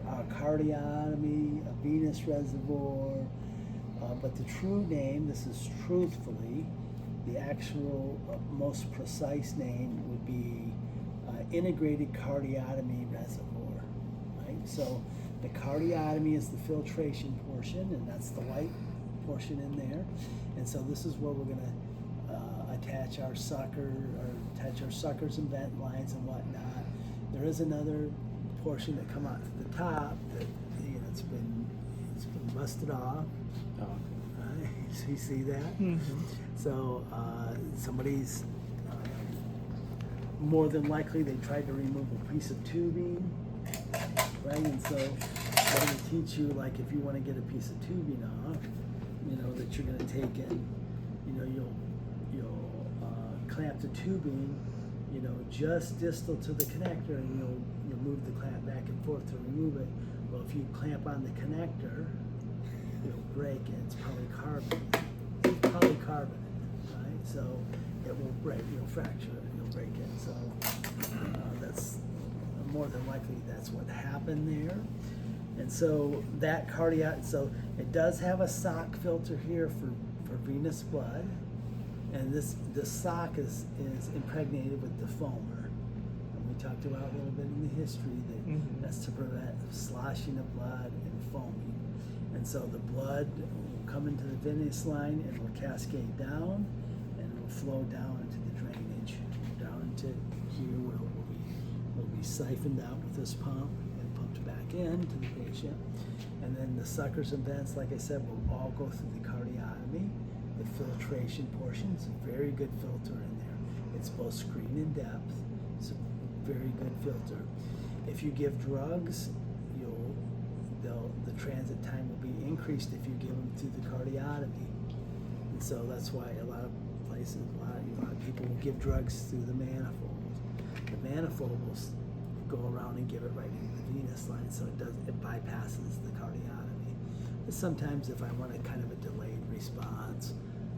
S1: a cardiotomy, a venous reservoir, but the true name, this is truthfully, the actual most precise name would be integrated cardiotomy reservoir, right? So the cardiotomy is the filtration portion, and that's the white portion in there. And so this is where we're going to attach our suckers and vent lines and whatnot. There is another portion that come out to the top that it's been busted off.
S3: Oh,
S1: So you see that?
S2: Mm-hmm.
S1: So somebody's more than likely they tried to remove a piece of tubing, right? And so they're going to teach you, like, if you want to get a piece of tubing off, that you're going to take and you'll clamp the tubing, just distal to the connector, and you'll move the clamp back and forth to remove it. Well, if you clamp on the connector, you'll break it. It's polycarbonate, right? So it will break. You'll fracture it. You'll break it. So that's more than likely that's what happened there. And so that so it does have a sock filter here for venous blood, and this sock is impregnated with the foamer. And we talked about a little bit in the history that that's to prevent sloshing of blood and foaming. And so the blood will come into the venous line and will cascade down, and it will flow down into the drainage, down into here where it will be siphoned out with this pump and pumped back into the patient. And then the suckers and vents, like I said, will all go through the cardiotomy. The filtration portion is a very good filter in there. It's both screen and depth. It's a very good filter. If you give drugs, the transit time will be increased if you give them through the cardiotomy. And so that's why a lot of places, a lot of people will give drugs through the manifold. The manifold will go around and give it right into the venous line, so it bypasses the cardiotomy. But sometimes if I want a kind of a delayed response,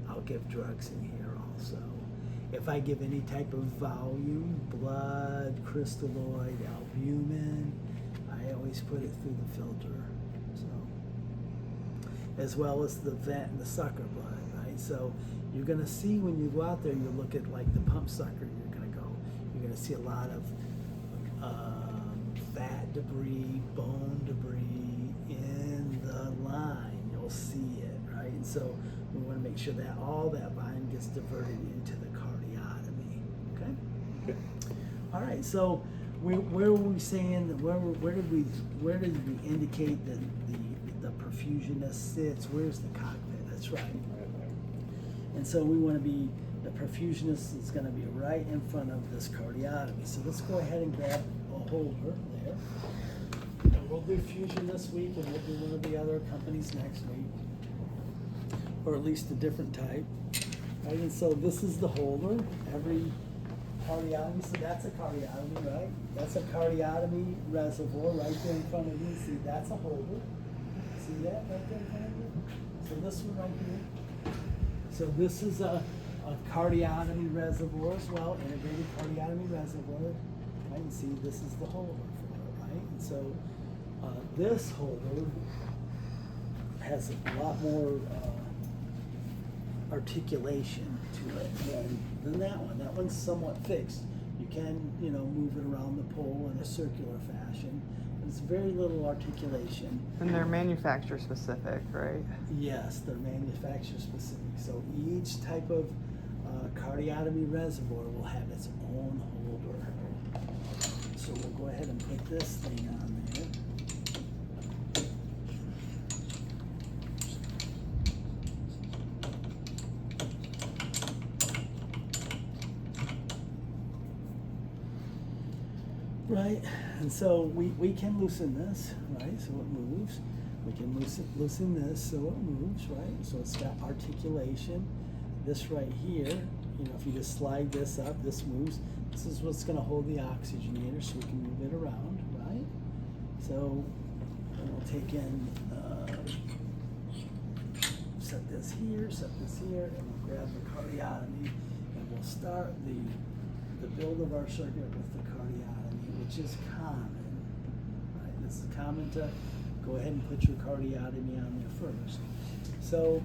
S1: I'll give drugs in here also. If I give any type of volume, blood, crystalloid, albumin, I always put it through the filter. So, as well as the vent and the sucker blood, right? So you're gonna see when you go out there, you look at like the pump sucker, you're gonna see a lot of fat debris, bone debris in the line. You'll see it, right? And so we want to make sure that all that volume gets diverted into the cardiotomy. Okay.
S3: okay.
S1: All right. So where were we saying that? Where did we indicate that the perfusionist sits? Where's the cockpit? That's right. And so we want to be, the perfusionist is going to be right in front of this cardiotomy. So let's go ahead and grab a holder there. And we'll do fusion this week, and we'll do one of the other companies next week, or at least a different type. Right, and so this is the holder. Every cardiotomy, so that's a cardiotomy, right? That's a cardiotomy reservoir right there in front of you. See, that's a holder. See that right there in front of you? So this one right here. So this is a cardiotomy reservoir as well, integrated cardiotomy reservoir. Right, and see, this is the holder for it, right? And so this holder has a lot more articulation to it than that one. That one's somewhat fixed. You can, move it around the pole in a circular fashion. There's very little articulation.
S2: And they're manufacturer specific, right?
S1: Yes, they're manufacturer specific. So each type of cardiotomy reservoir will have its own holder. So we'll go ahead and put this thing on there. Right, and so we can loosen this, right, so it moves. We can loosen this so it moves, right, so it's got articulation. This right here, you know, if you just slide this up, this moves. This is what's gonna hold the oxygenator so we can move it around, right? So, and we'll take in, set this here, and we'll grab the cardiotomy, and we'll start the build of our circuit with the cardiotomy, which is common, right? This is common to go ahead and put your cardiotomy on there first. So,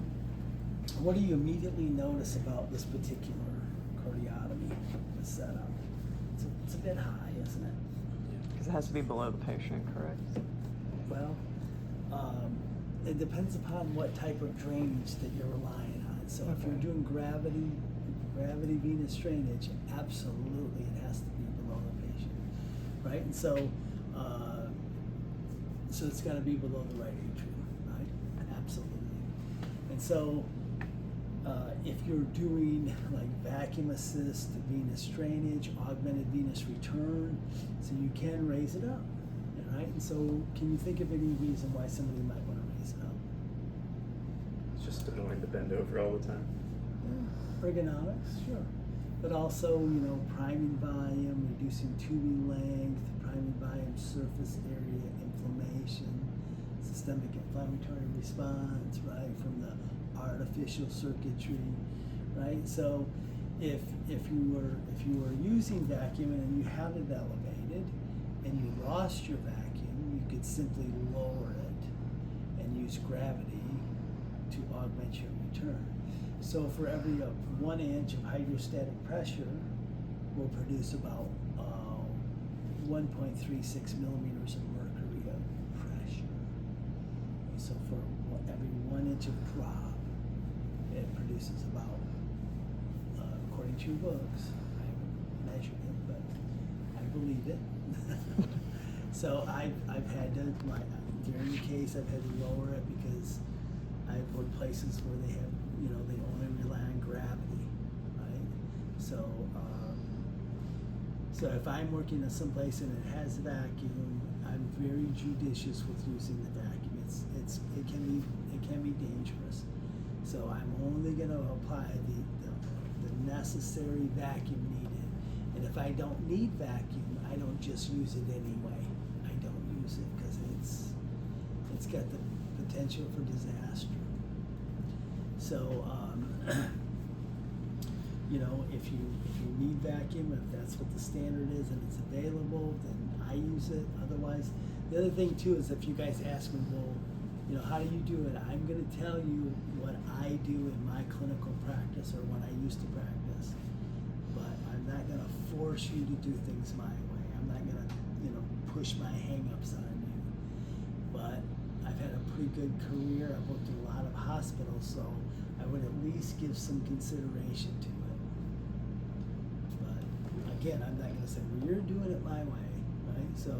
S1: what do you immediately notice about this particular cardiotomy setup? It's a bit high, isn't it?
S2: Because it has to be below the patient, correct?
S1: Well, it depends upon what type of drainage that you're relying on. So if you're
S2: Okay.
S1: doing gravity venous drainage, absolutely it has to be below the patient, right? And so, so it's got to be below the right atrium, right? Absolutely. And so, if you're doing like vacuum assist venous drainage, augmented venous return, so you can raise it up, right? And so, can you think of any reason why somebody might want to raise it up?
S5: It's just annoying to bend over all the time.
S1: Yeah, ergonomics, sure. But also, you know, priming volume, reducing tubing length, priming volume, surface area, inflammation, systemic inflammatory response, right, from the artificial circuitry, right? So if you were using vacuum and you had it elevated and you lost your vacuum, you could simply lower it and use gravity to augment your return. So for every 1 inch of hydrostatic pressure, we'll produce about 1.36 millimeters of mercury of pressure. So for every 1 inch of drop, it produces about, according to your books, I haven't measured it, but I believe it. So I've had to, during the case, I've had to lower it because I've worked places where they have, you know, they only rely on gravity, right? So, so if I'm working at some place and it has a vacuum, I'm very judicious with using the vacuum. It can be dangerous. So I'm only going to apply the necessary vacuum needed. And if I don't need vacuum, I don't just use it anyway. I don't use it because it's got the potential for disaster. So, you know, if you need vacuum, if that's what the standard is and it's available, then I use it. Otherwise, the other thing too is if you guys ask me, well, you know, how do you do it? I'm going to tell you what I do in my clinical practice or when I used to practice. But I'm not going to force you to do things my way. I'm not going to, you know, push my hang-ups on you. But I've had a pretty good career. I've worked in a lot of hospitals, so I would at least give some consideration to it. But again, I'm not going to say, well, you're doing it my way, right? So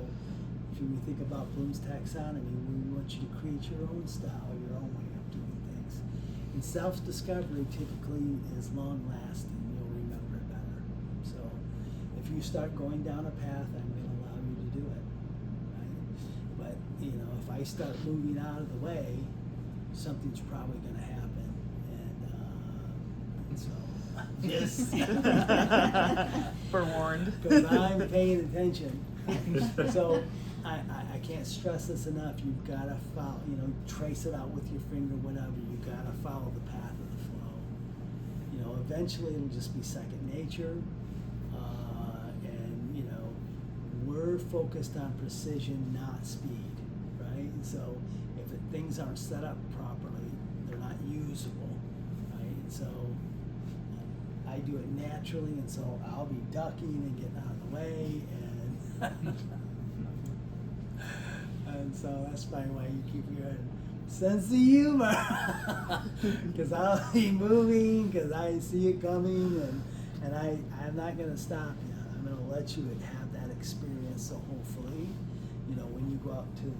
S1: if you think about Bloom's taxonomy, we want you to create your own style, your own way of doing things. And self-discovery typically is long-lasting. You'll remember it better. So if you start going down a path, I'm going to allow you to do it, right? But, you know, if I start moving out of the way, something's probably going to happen. And so, just
S2: Forewarned.
S1: because I'm paying attention. So I can't stress this enough. You've got to follow, you know, trace it out with your finger, whatever. You've got to follow the path of the flow. You know, eventually it'll just be second nature. And, you know, we're focused on precision, not speed, right? And so if things aren't set up properly, they're not usable, right? And so I do it naturally, and so I'll be ducking and getting out of the way, and and so that's probably why you keep your sense of humor, because I'll be moving, because I see it coming, and I'm not going to stop you. I'm going to let you have that experience. So hopefully, you know, when you go out to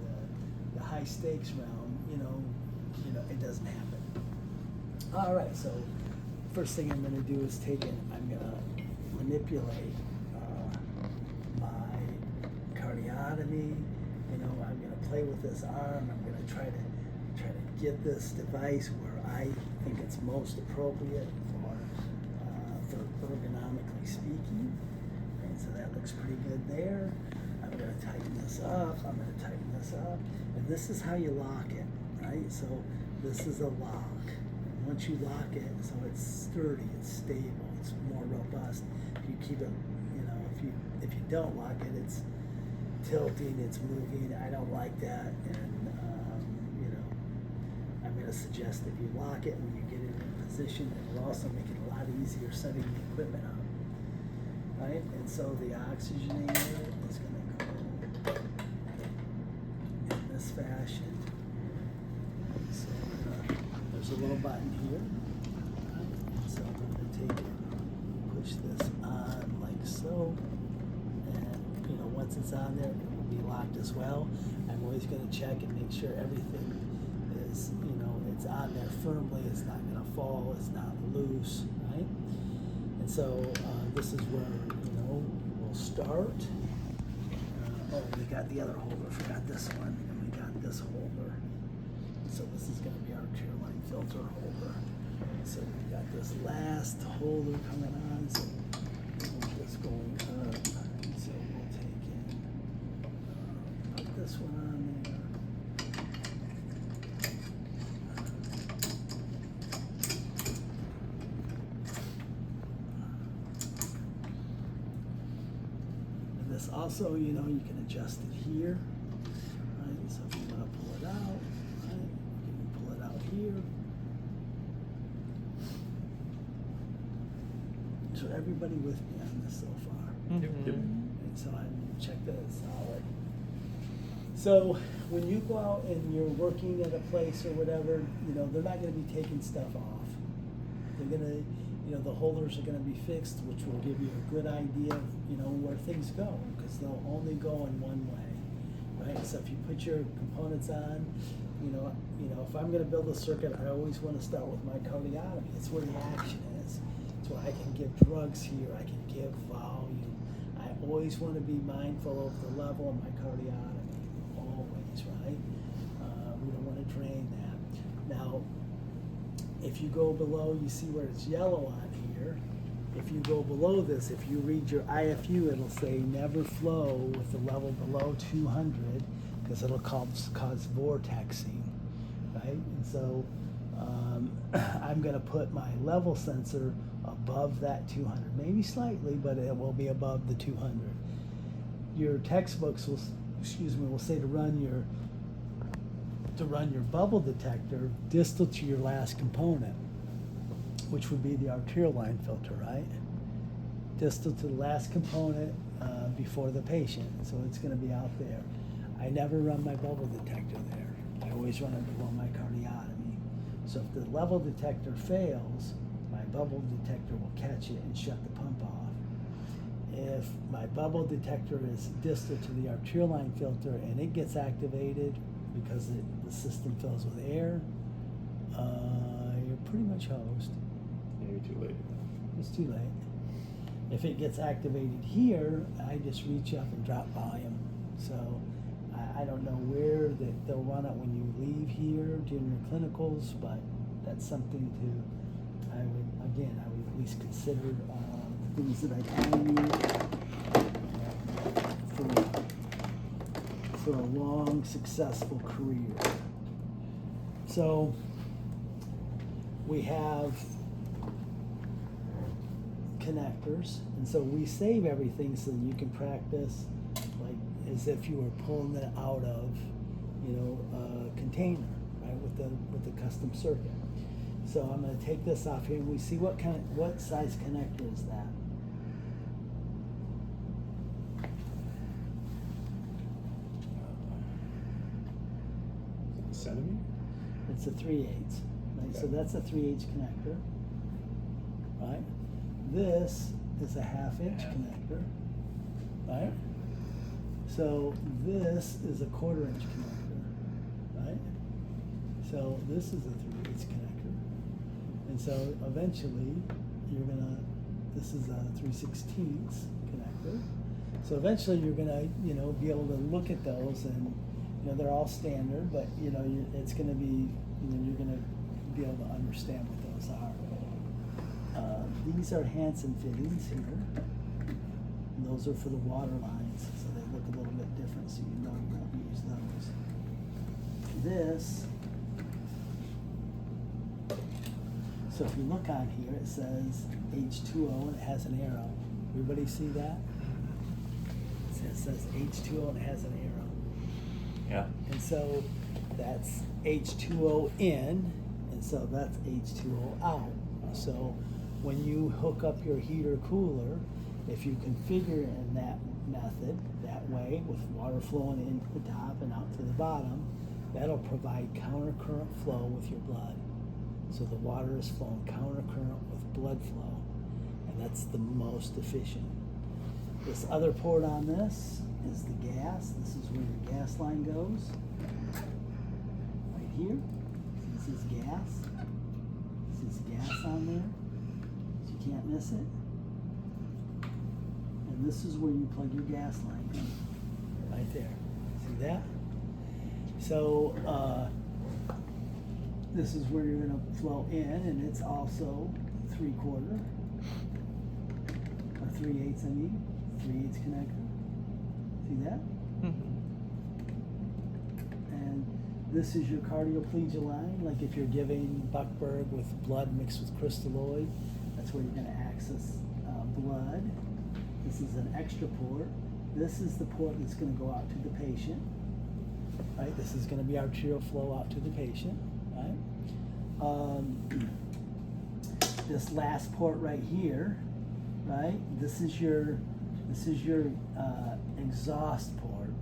S1: the high stakes realm, you know, it doesn't happen. All right, so first thing I'm going to do is I'm going to manipulate my cardiotomy. You know, I'm going to play with this arm. I'm going to try to get this device where I think it's most appropriate for ergonomically speaking. And so that looks pretty good there. I'm going to tighten this up. I'm going to tighten this up. And this is how you lock it, right? So this is a lock. And once you lock it, so it's sturdy, it's stable, it's more robust. If you keep it, you know, if you don't lock it, it's tilting, it's moving. I don't like that. And, you know, I'm going to suggest if you lock it when you get it in position, it will also make it a lot easier setting the equipment up. Right? And so the oxygenator is going to go in this fashion. So there's a little button here. So I'm going to take it, push this on like so. And, you know, once it's on there, it will be locked as well. I'm always going to check and make sure everything is, you know, it's on there firmly. It's not going to fall. It's not loose, right? And so this is where, you know, we'll start. Oh, we got the other holder. Forgot this one. And we got this holder. So this is going to be our clear line filter holder. So we got this last holder coming on. So we'll just going up. So we'll take it. Put this one on there. This also, you know, you can adjust it here, right? So if you want to pull it out, right, you can pull it out here. So everybody with me on this so far?
S5: Yep.
S1: And so I check that it's solid. So when you go out and you're working at a place or whatever, you know, they're not going to be taking stuff off. They're going to, you know, the holders are going to be fixed, which will give you a good idea of, you know, where things go, because they'll only go in one way, right? So if you put your components on, you know, if I'm going to build a circuit, I always want to start with my cardiotomy. It's where the action is. It's where I can give drugs here. I can give volume. I always want to be mindful of the level of my cardiotomy, always, right? We don't want to drain that. Now, if you go below, you see where it's yellow on here. If you go below this, if you read your IFU, it'll say never flow with the level below 200, because it'll cause vortexing, right? And so I'm going to put my level sensor above that 200, maybe slightly, but it will be above the 200. Your textbooks will say to run your bubble detector distal to your last component, which would be the arterial line filter, right? Distal to the last component before the patient. So it's going to be out there. I never run my bubble detector there. I always run it below my cardiotomy. So if the level detector fails, my bubble detector will catch it and shut the pump off. If my bubble detector is distal to the arterial line filter and it gets activated because the system fills with air, you're pretty much hosed.
S5: Yeah, you're too late.
S1: It's too late. If it gets activated here, I just reach up and drop volume. So I don't know where they'll run it when you leave here during your clinicals, but that's something I would at least consider the things that I can use for a long, successful career. So we have connectors, and so we save everything so that you can practice like as if you were pulling it out of, you know, a container, right, with the custom circuit. So I'm going to take this off here, and we see what size connector is that.
S5: Centimeter?
S1: It's a 3/8, right? So
S5: Okay.
S1: that's a 3/8 connector, right? This is a 1/2 inch connector, right? So this is a 1/4 inch connector, right? So this is a 3/8 connector. And so eventually you're gonna, this is a 3/16 connector. So eventually you're gonna, you know, be able to look at those and, you know, they're all standard, but you know, it's gonna be, you know, you're gonna be able to understand what those are. These are Hansen fittings here. And those are for the water lines, so they look a little bit different, so you know you won't use those. This, so if you look on here, it says H2O and it has an arrow. Everybody see that? It says H2O and it has an arrow.
S3: Yeah.
S1: And so that's H2O in, and so that's H2O out. So when you hook up your heater cooler, if you configure it in that method, that way, with water flowing into the top and out to the bottom, that'll provide counter current flow with your blood. So the water is flowing counter current with blood flow, and that's the most efficient. This other port on this is the gas. This is where your gas line goes. Right here. This is gas. This is gas on there. So you can't miss it. And this is where you plug your gas line in. Right there. See that? So this is where you're going to flow in, and it's also 3/4 or 3/8. I mean, 3/8 connector. See that? And this is your cardioplegia line. Like if you're giving Buckberg with blood mixed with crystalloid, that's where you're going to access blood. This is an extra port. This is the port that's going to go out to the patient. Right? This is going to be arterial flow out to the patient. Right? This last port right here, right? This is your exhaust port.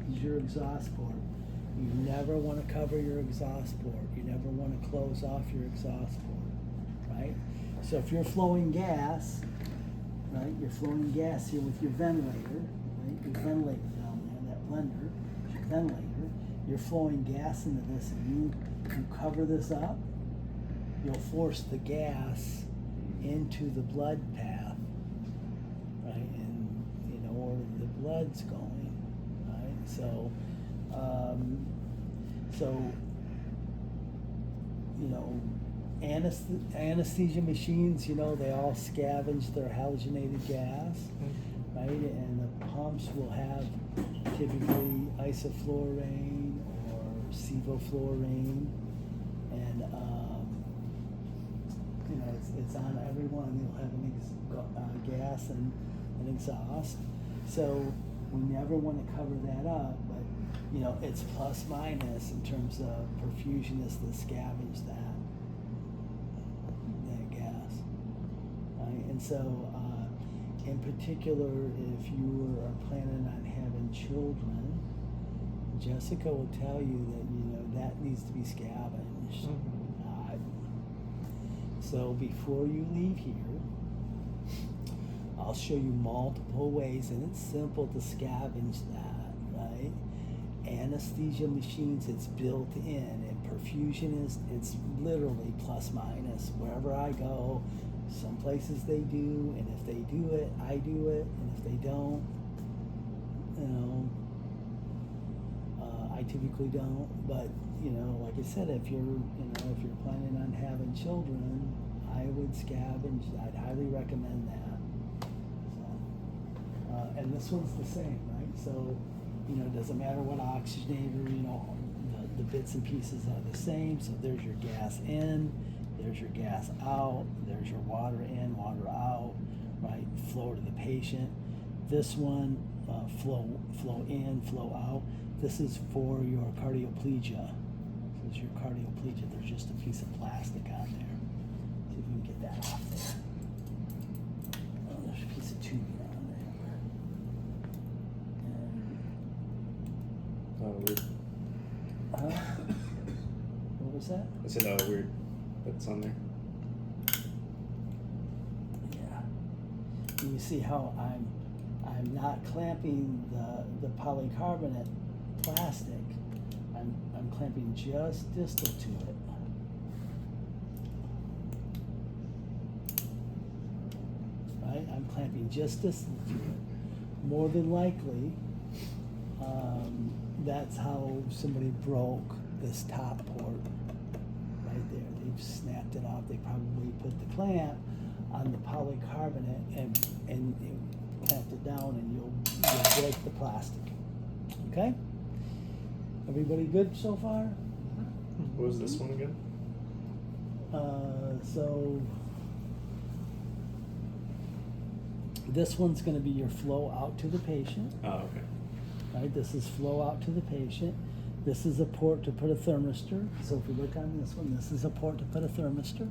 S1: This is your exhaust port. You never want to cover your exhaust port. You never want to close off your exhaust port, right? So if you're flowing gas, right? You're flowing gas here with your ventilator, right? Your ventilator down there, that blender, your ventilator. You're flowing gas into this, and you cover this up. You'll force the gas into the blood path, right? And you know where the blood's going, right? So, you know, anesthesia machines, you know, they all scavenge their halogenated gas, right? And the pumps will have typically isoflurane or sevoflurane, and you know, it's on everyone. You'll have an gas and an exhaust. So we never want to cover that up, but you know, it's plus minus in terms of perfusionists that scavenge that gas, right? And so, in particular, if you are planning on having children, Jessica will tell you that, you know, that needs to be scavenged. So before you leave here, I'll show you multiple ways, and it's simple to scavenge that, right? Anesthesia machines, it's built in, and perfusionists, it's literally plus minus. Wherever I go, some places they do, and if they do it, I do it, and if they don't, you know, I typically don't. But you know, like I said, if you're planning on having children, I would scavenge. I'd highly recommend that. So, and this one's the same, right? So, you know, it doesn't matter what oxygenator, you know, the bits and pieces are the same. So there's your gas in, there's your gas out, there's your water in, water out, right? Flow to the patient. This one, flow in, flow out. This is for your cardioplegia. This is your cardioplegia. There's just a piece of plastic on there. See if we can get that off there. Oh, there's a piece of tubing on there.
S5: Oh, weird.
S1: What was that?
S5: I said, oh, weird. That's on there.
S1: Yeah. And you see how I'm not clamping the polycarbonate plastic. I'm clamping just distal to it. Right? I'm clamping just distal to it. More than likely, that's how somebody broke this top port right there. They've snapped it off. They probably put the clamp on the polycarbonate and clamped it down, and you'll break the plastic. Okay? Everybody good so far?
S5: What was this one again?
S1: So this one's going to be your flow out to the patient.
S5: Oh, okay.
S1: Right, this is flow out to the patient. This is a port to put a thermistor. So if we look on this one, this is a port to put a thermistor.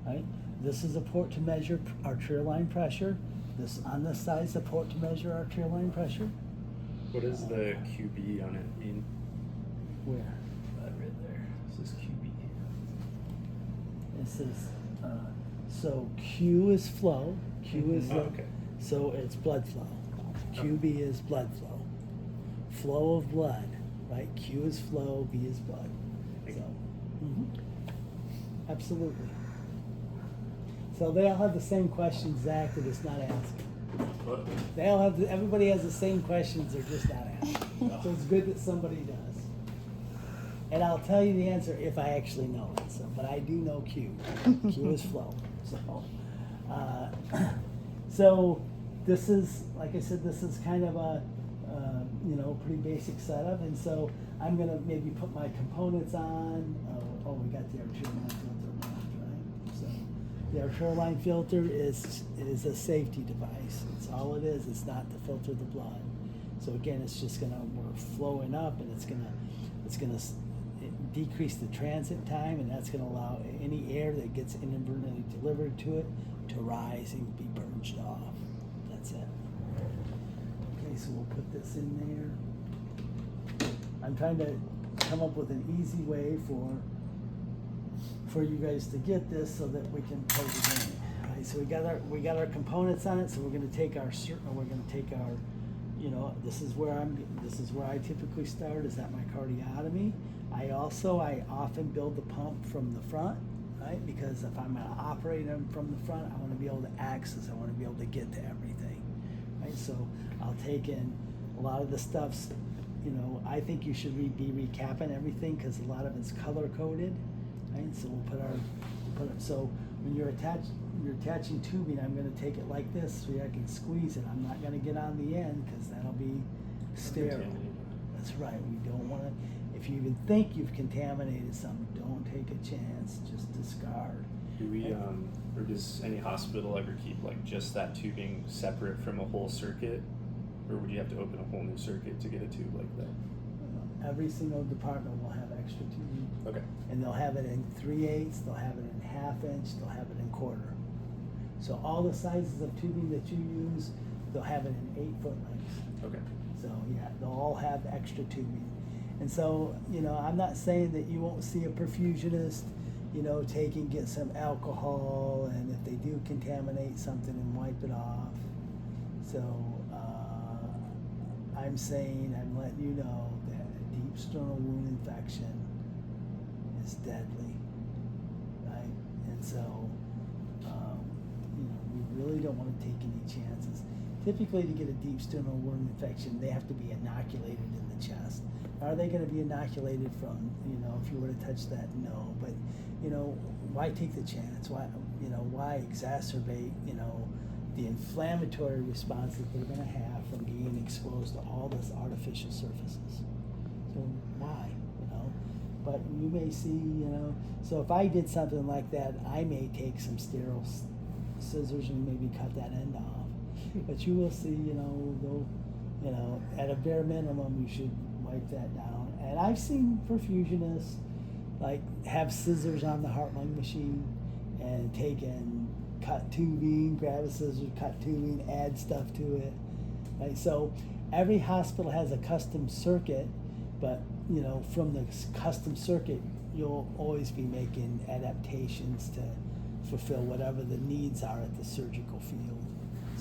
S1: Right, this is a port to measure arterial line pressure. This on this side is a port to measure arterial line pressure.
S5: What does the QB on it mean?
S1: Where?
S3: Right there. This is QB.
S1: This is so Q is flow. Q is
S5: Oh, okay.
S1: so it's blood flow. QB is blood flow. Flow of blood, right? Q is flow, B is blood. So, absolutely. So they all have the same questions, Zach, they're just not asking.
S3: What?
S1: They all have, everybody has the same questions, they're just not asking. So it's good that somebody does. And I'll tell you the answer if I actually know it. So, but I do know Q. Q is flow. So this is, like I said, this is kind of a pretty basic setup. And so I'm gonna maybe put my components on. Oh, we got the arterial line filter left, right? So the arterial line filter is a safety device. It's all it is. It's not to filter the blood. So again, it's just gonna, we're flowing up, and it's gonna decrease the transit time, and that's gonna allow any air that gets inadvertently delivered to it to rise and be purged off. That's it. Okay, so we'll put this in there. I'm trying to come up with an easy way for you guys to get this so that we can plug it in. All right, so we got our components on it. So we're going to take our this is where I typically start, is at my cardiotomy. I often build the pump from the front, right? Because if I'm going to operate them from the front, I want to be able to access. I want to be able to get to everything, right? So I'll take in a lot of the stuffs. I think you should be recapping everything because a lot of it's color coded, right? So we'll put it. So when you're attaching tubing, I'm going to take it like this so I can squeeze it. I'm not going to get on the end because that'll be sterile. That's right. We don't want to. If you even think you've contaminated something, don't take a chance. Just discard.
S5: Do we, or does any hospital ever keep like just that tubing separate from a whole circuit? Or would you have to open a whole new circuit to get a tube like that?
S1: Every single department will have extra tubing.
S5: Okay.
S1: And they'll have it in 3/8, they'll have it in 1/2 inch, they'll have it in 1/4. So all the sizes of tubing that you use, they'll have it in 8-foot lengths.
S5: Okay.
S1: So yeah, they'll all have extra tubing. And so, I'm not saying that you won't see a perfusionist, get some alcohol, and if they do contaminate something, and wipe it off. So I'm letting you know that a deep sternal wound infection is deadly, right? And so, we really don't want to take any chances. Typically, to get a deep sternal wound infection, they have to be inoculated in the chest. Are they going to be inoculated from, if you were to touch that? No. But, why take the chance? Why exacerbate, the inflammatory response that they're going to have from being exposed to all this artificial surfaces? So why, But you may see, so if I did something like that, I may take some sterile scissors and maybe cut that end off. But you will see, they'll, at a bare minimum, you should wipe that down. And I've seen perfusionists have scissors on the heart-lung machine and cut tubing, grab a scissors, cut tubing, add stuff to it. Right? So every hospital has a custom circuit, but from the custom circuit, you'll always be making adaptations to fulfill whatever the needs are at the surgical field.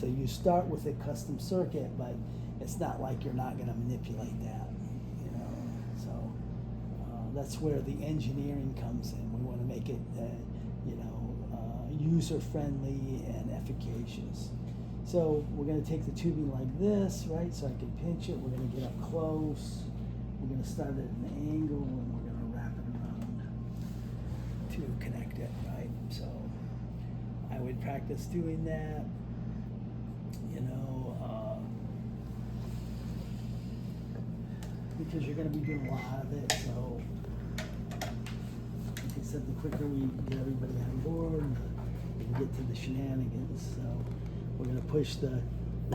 S1: So you start with a custom circuit, but it's not like you're not gonna manipulate that, you know? So, that's where the engineering comes in. We wanna make it, user-friendly and efficacious. So we're gonna take the tubing like this, right? So I can pinch it, we're gonna get up close. We're gonna start at an angle and we're gonna wrap it around to connect it, right? So I would practice doing that, because you're gonna be doing a lot of it, so like I said, the quicker we get everybody on board, we can get to the shenanigans. So we're gonna push the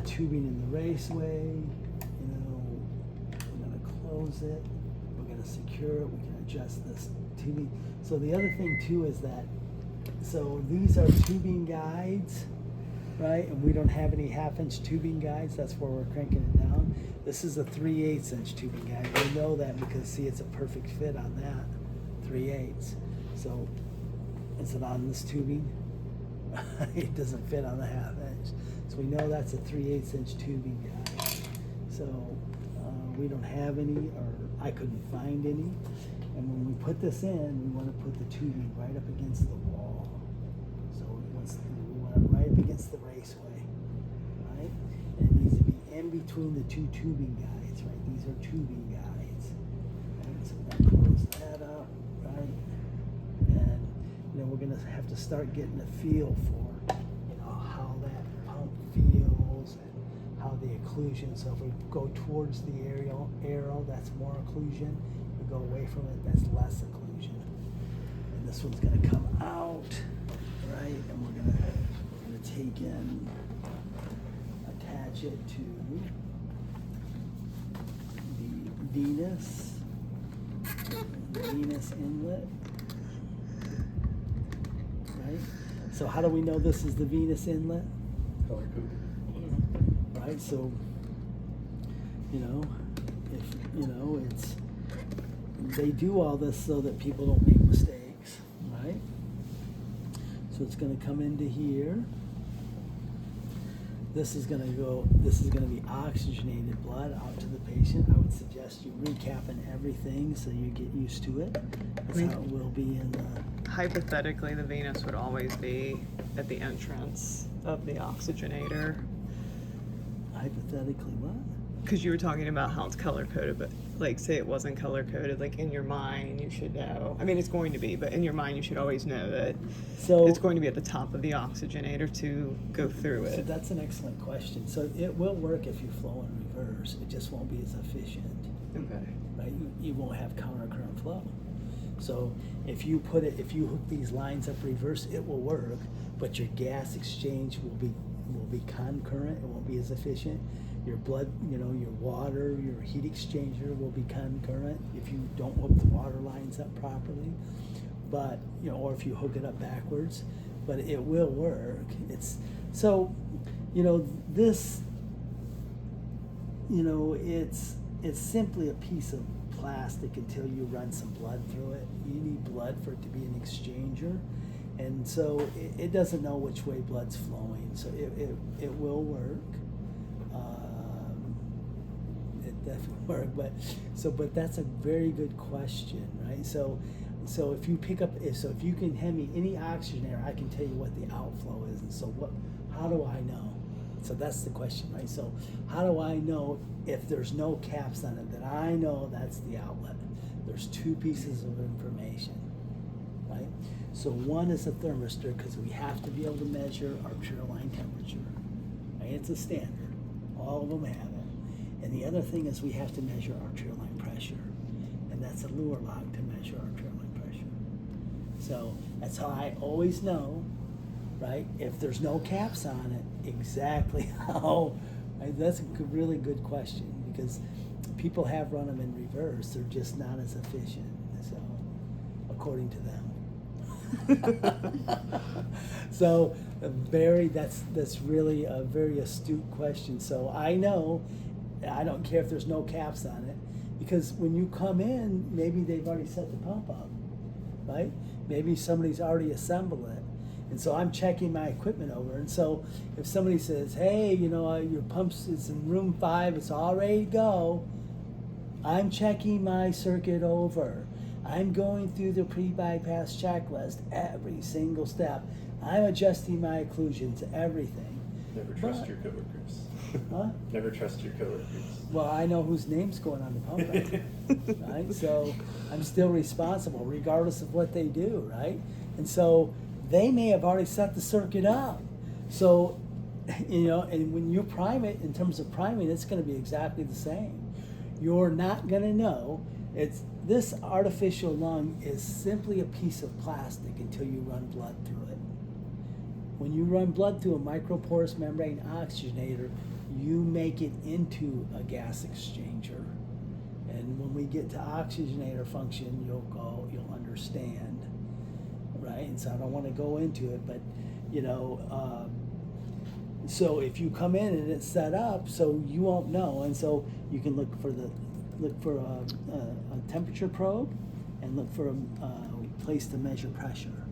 S1: tubing in the raceway, we're gonna close it, we're gonna secure it, we can adjust this tubing. So the other thing too is that, so these are tubing guides, right? And we don't have any 1/2-inch tubing guides, that's where we're cranking it down. This is a 3/8 inch tubing guide. We know that because see, it's a perfect fit on that, 3/8. So is it on this tubing? It doesn't fit on the 1/2-inch. So we know that's a 3/8 inch tubing guide. So we don't have any, or I couldn't find any. And when we put this in, we want to put the tubing right up against the wall. So we want it right up against the raceway, right? And it needs to be in between the two tubing guides, right? These are tubing guides. Right? So we're gonna close that up, right? And we're gonna have to start getting a feel for, how that pump feels and how the occlusion. So if we go towards the arrow, that's more occlusion. If we go away from it, that's less occlusion. And this one's gonna come out, right? And we're gonna take in, attach it to the Venus inlet, right? So how do we know this is the Venus inlet?
S5: Color coded.
S1: Right, so, they do all this so that people don't make mistakes, right? So it's gonna come into here. This is gonna be oxygenated blood out to the patient. I would suggest you recapping everything so you get used to it. That's how it will be in the...
S2: Hypothetically, the venous would always be at the entrance of the oxygenator.
S1: Hypothetically, what?
S2: Because you were talking about how it's color coded, but like, say it wasn't color coded, like in your mind you should know. I mean, it's going to be, but in your mind you should always know that
S1: So
S2: it's going to be at the top of the oxygenator to go through
S1: So
S2: it.
S1: that's an excellent question. So it will work if you flow in reverse. It just won't be as efficient,
S2: Okay.
S1: right? You won't have counter current flow. So if you hook these lines up reverse, it will work, but your gas exchange will be concurrent. It won't be as efficient. Your blood, your water, your heat exchanger will be concurrent if you don't hook the water lines up properly. But, or if you hook it up backwards, but it will work. This, it's simply a piece of plastic until you run some blood through it. You need blood for it to be an exchanger. And so it doesn't know which way blood's flowing. So it will work. It definitely work. But that's a very good question, right? So if you if you can hand me any oxygenator, I can tell you what the outflow is. And so how do I know? So that's the question, right? So how do I know if there's no caps on it that I know that's the outlet? There's two pieces of information, right? So one is a thermistor, because we have to be able to measure arterial line temperature, right? It's a standard. All of them have it. And the other thing is we have to measure arterial line pressure, and that's a Luer lock to measure arterial line pressure. So that's how I always know, right? If there's no caps on it, exactly how, right? That's a really good question, because people have run them in reverse. They're just not as efficient, so according to them. So that's really a very astute question. So I know, I don't care if there's no caps on it, because when you come in, maybe they've already set the pump up, right? Maybe somebody's already assembled it, And so I'm checking my equipment over. And so if somebody says, hey, you know, your pumps is in room 5, it's all ready to go, I'm checking my circuit over. I'm going through the pre-bypass checklist, every single step. I'm adjusting my occlusions, everything.
S5: Never trust
S1: But-
S5: your coworkers.
S1: Huh?
S5: Never trust your coworkers.
S1: Well, I know whose name's going on the pump right, right? So I'm still responsible regardless of what they do, right? And so they may have already set the circuit up. So, you know, and when you prime it, in terms of priming, it's going to be exactly the same. You're not going to know. This artificial lung is simply a piece of plastic until you run blood through it. When you run blood through a microporous membrane oxygenator, you make it into a gas exchanger. And when we get to oxygenator function, you'll understand, right? And so I don't want to go into it, but you know, so if you come in and it's set up, so you won't know, and so you can look for a temperature probe and look for a place to measure pressure,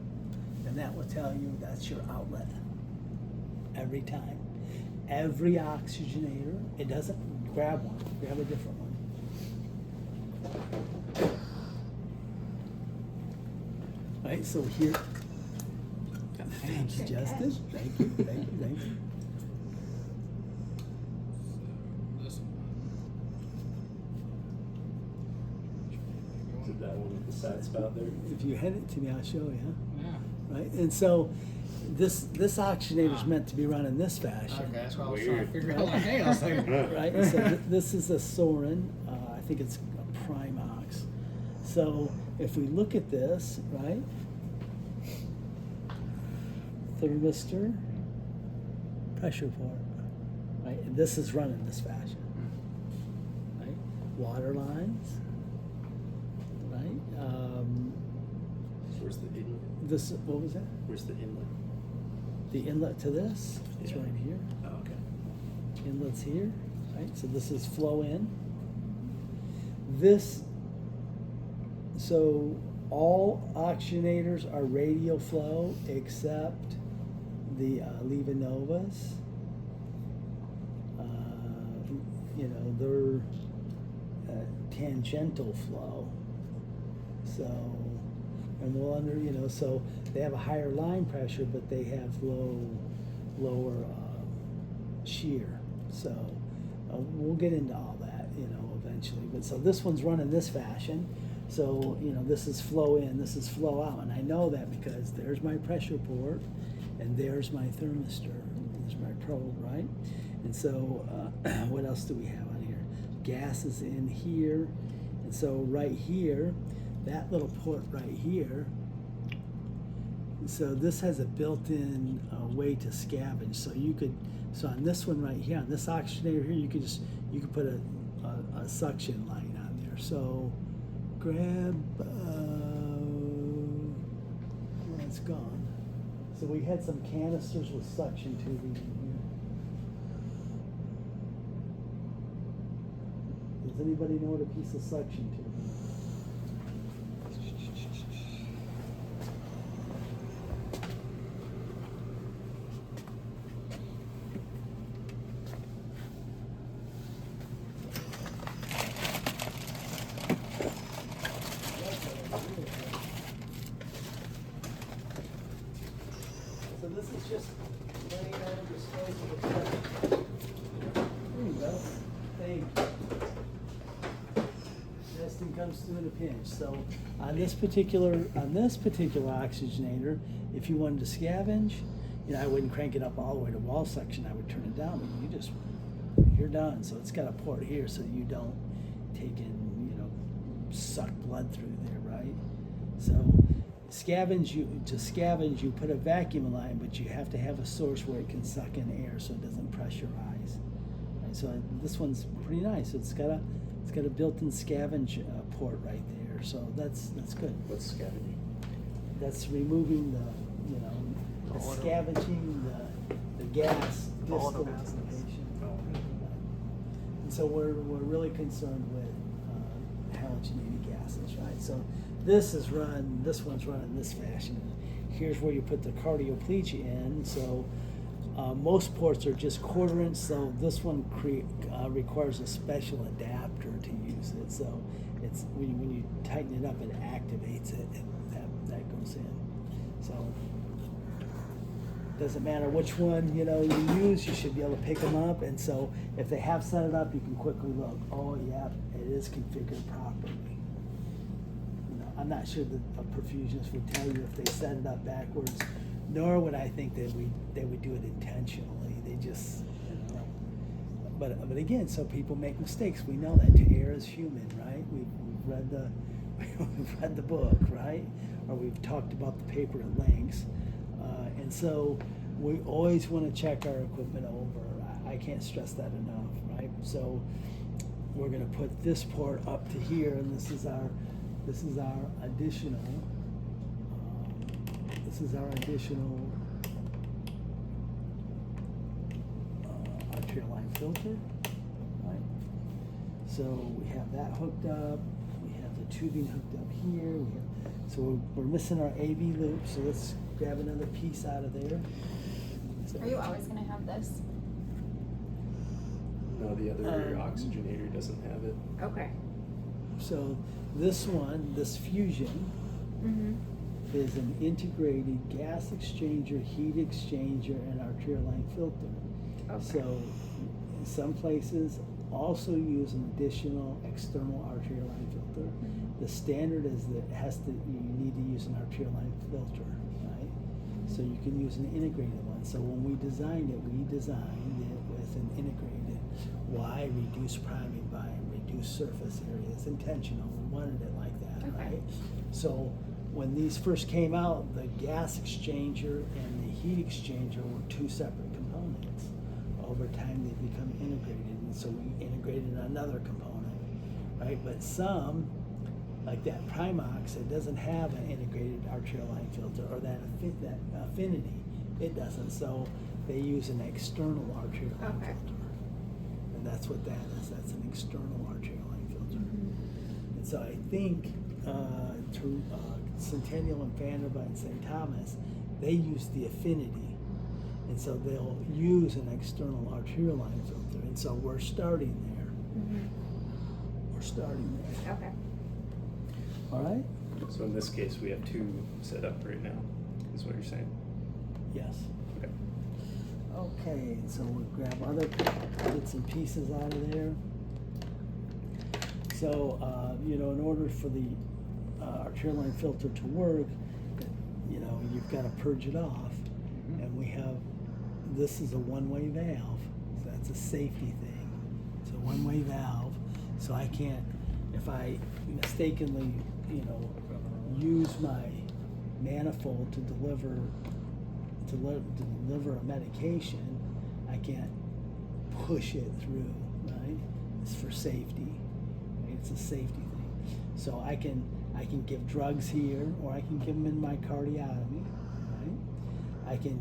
S1: and that will tell you that's your outlet every time. Every oxygenator, it doesn't grab one, grab a different one. Right, so here, thank you, Justin. Thank you, thank you, thank you.
S5: Is it that one with the side spout there?
S1: If you hand it to me, I'll show you.
S6: Yeah.
S1: Right, and so this oxygenator is
S6: Ah.
S1: meant to be run in this fashion.
S6: Okay, that's what I was trying to
S5: Weird.
S6: figure out. Like, hey, I was like,
S1: Right, so this is a Sorin. I think it's a prime ox. So if we look at this, right, thermistor, pressure port, right, and this is run in this fashion, right, water lines, right,
S5: Where's the inlet?
S1: this, what was that?
S5: Where's the inlet?
S1: The inlet to this is
S5: Yeah.
S1: right here.
S5: Oh, okay.
S1: Inlet's here, right? So this is flow in. This, so all oxygenators are radial flow except the Levanovas. You know, they're tangential flow. So, and we'll you know, so they have a higher line pressure, but they have lower shear. So we'll get into all that, you know, eventually. But so this one's run in this fashion. So, you know, this is flow in, this is flow out. And I know that because there's my pressure port and there's my thermistor, there's my probe, right? And so what else do we have on here? Gas is in here. And so right here, that little port right here, so this has a built-in way to scavenge. So you could, so on this one right here, on this oxygenator here, you could put a suction line on there. So grab, it's gone. So we had some canisters with suction tubing in here. Does anybody know what a piece of suction tubing is? So this is just laying out a disposable pressure. There you go. Thank you. Testing comes through in a pinch. So on this particular oxygenator, if you wanted to scavenge, you know, I wouldn't crank it up all the way to wall suction. I would turn it down. But you're done. So it's got a port here, so you don't take in, you know, suck blood through there, right? So to scavenge, you put a vacuum line, but you have to have a source where it can suck in air so it doesn't pressurize. Right? So this one's pretty nice. It's got a built-in scavenge port right there. So that's good.
S5: What's scavenging?
S1: That's removing the
S2: Oil.
S1: scavenging the gas
S2: The oil
S1: distal
S2: gases.
S1: to the patient.
S5: Oh,
S1: And so we're really concerned with halogenated gases, right? So this one's run in this fashion. here's where you put the cardioplegia in. So most ports are just 1/4 inch, so this one requires a special adapter to use it. So it's when you tighten it up, it activates it, and that goes in. So doesn't matter which one you use, you should be able to pick them up. And so if they have set it up, you can quickly look. Oh yeah, it is configured properly. I'm not sure that a perfusionist would tell you if they set it up backwards, nor would I think that they would do it intentionally. They just, But again, so people make mistakes. We know that to err is human, right? We've read the book, right? Or we've talked about the paper at lengths, and so we always want to check our equipment over. I can't stress that enough, right? So we're going to put this port up to here, and this is our additional. Arterial line filter, right? So we have that hooked up. We have the tubing hooked up here. So we're missing our AV loop. So let's grab another piece out of there. So,
S4: Are you always gonna have this?
S5: No, the other oxygenator doesn't have it.
S4: Okay.
S1: So this one, this Fusion,
S4: Mm-hmm.
S1: is an integrated gas exchanger, heat exchanger, and arterial line filter.
S4: Okay.
S1: So some places also use an additional external arterial line filter.
S4: Mhm.
S1: The standard is that you need to use an arterial line filter, right? So you can use an integrated one. So when we designed it with an integrated. Why? Reduce priming volume, reduce surface area. It's intentional. We wanted it like that,
S4: Okay.
S1: right? So when these first came out, the gas exchanger and the heat exchanger were two separate components. Over time, they become integrated, and so we integrated another component, right? But some, like that Primox, it doesn't have an integrated arterial line filter, or that Affinity, it doesn't. So they use an external arterial line
S4: Okay.
S1: filter, and that's what that is. That's an external arterial line filter.
S4: Mm-hmm.
S1: And so I think through Centennial and Vanderbilt and St. Thomas, they use the Affinity, and so they'll use an external arterial line filter. And so we're starting there.
S4: Mm-hmm.
S1: We're starting there.
S4: Okay.
S1: All right?
S5: So in this case, we have two set up right now, is what you're saying?
S1: Yes.
S5: Okay.
S1: Okay, so we'll grab other bits and pieces out of there. So, in order for the arterial line filter to work, you've got to purge it off. And this is a one-way valve. So that's a safety thing. It's a one-way valve. So I can't, if I mistakenly, use my manifold to deliver a medication, I can't push it through, right? It's for safety. Right? It's a safety thing. So I can give drugs here, or I can give them in my cardiotomy, right? I can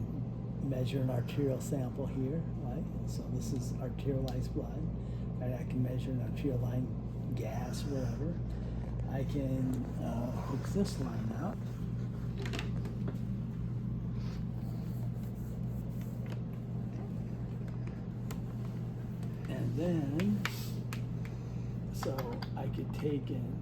S1: measure an arterial sample here, right? So this is arterialized blood, right? I can measure an arterial line gas, whatever. I can hook this line up. And then, so I could take in,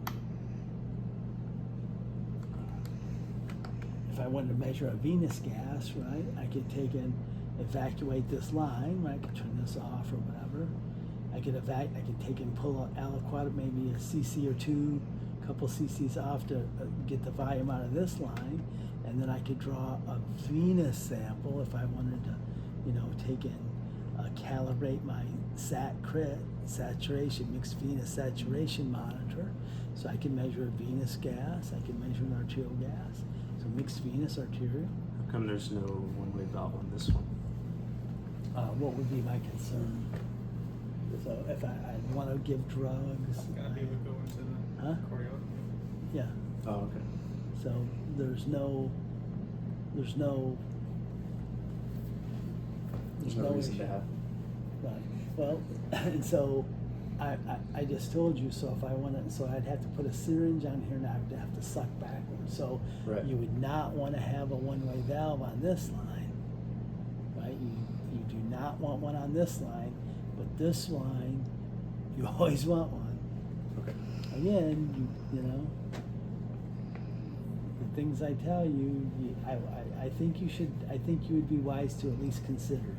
S1: if I wanted to measure a venous gas, right, I could take in, evacuate this line, right, I could turn this off or whatever. I could take and pull an aliquot, maybe a cc or two, a couple cc's off to get the volume out of this line, and then I could draw a venous sample if I wanted to, take in, calibrate my SAT-CRIT, saturation, mixed venous saturation monitor. So I can measure a venous gas, I can measure an arterial gas. So mixed venous arterial.
S3: How come there's no one-way valve on this one?
S1: What would be my concern? So if I want to give drugs.
S6: Gonna would go into the
S1: Huh?
S6: choreography.
S1: Yeah.
S3: Oh, okay.
S1: So there's no
S3: There's no reason
S1: issue.
S3: to have.
S1: Right. Well, and so I just told you, so if I wanted, so I'd have to put a syringe on here and I'd have to suck backwards. So
S5: Right.
S1: you would not want to have a one-way valve on this line, right? You do not want one on this line, but this line, you always want one.
S5: Okay.
S1: Again, you know, the things I tell you, I think you should, I think you would be wise to at least consider,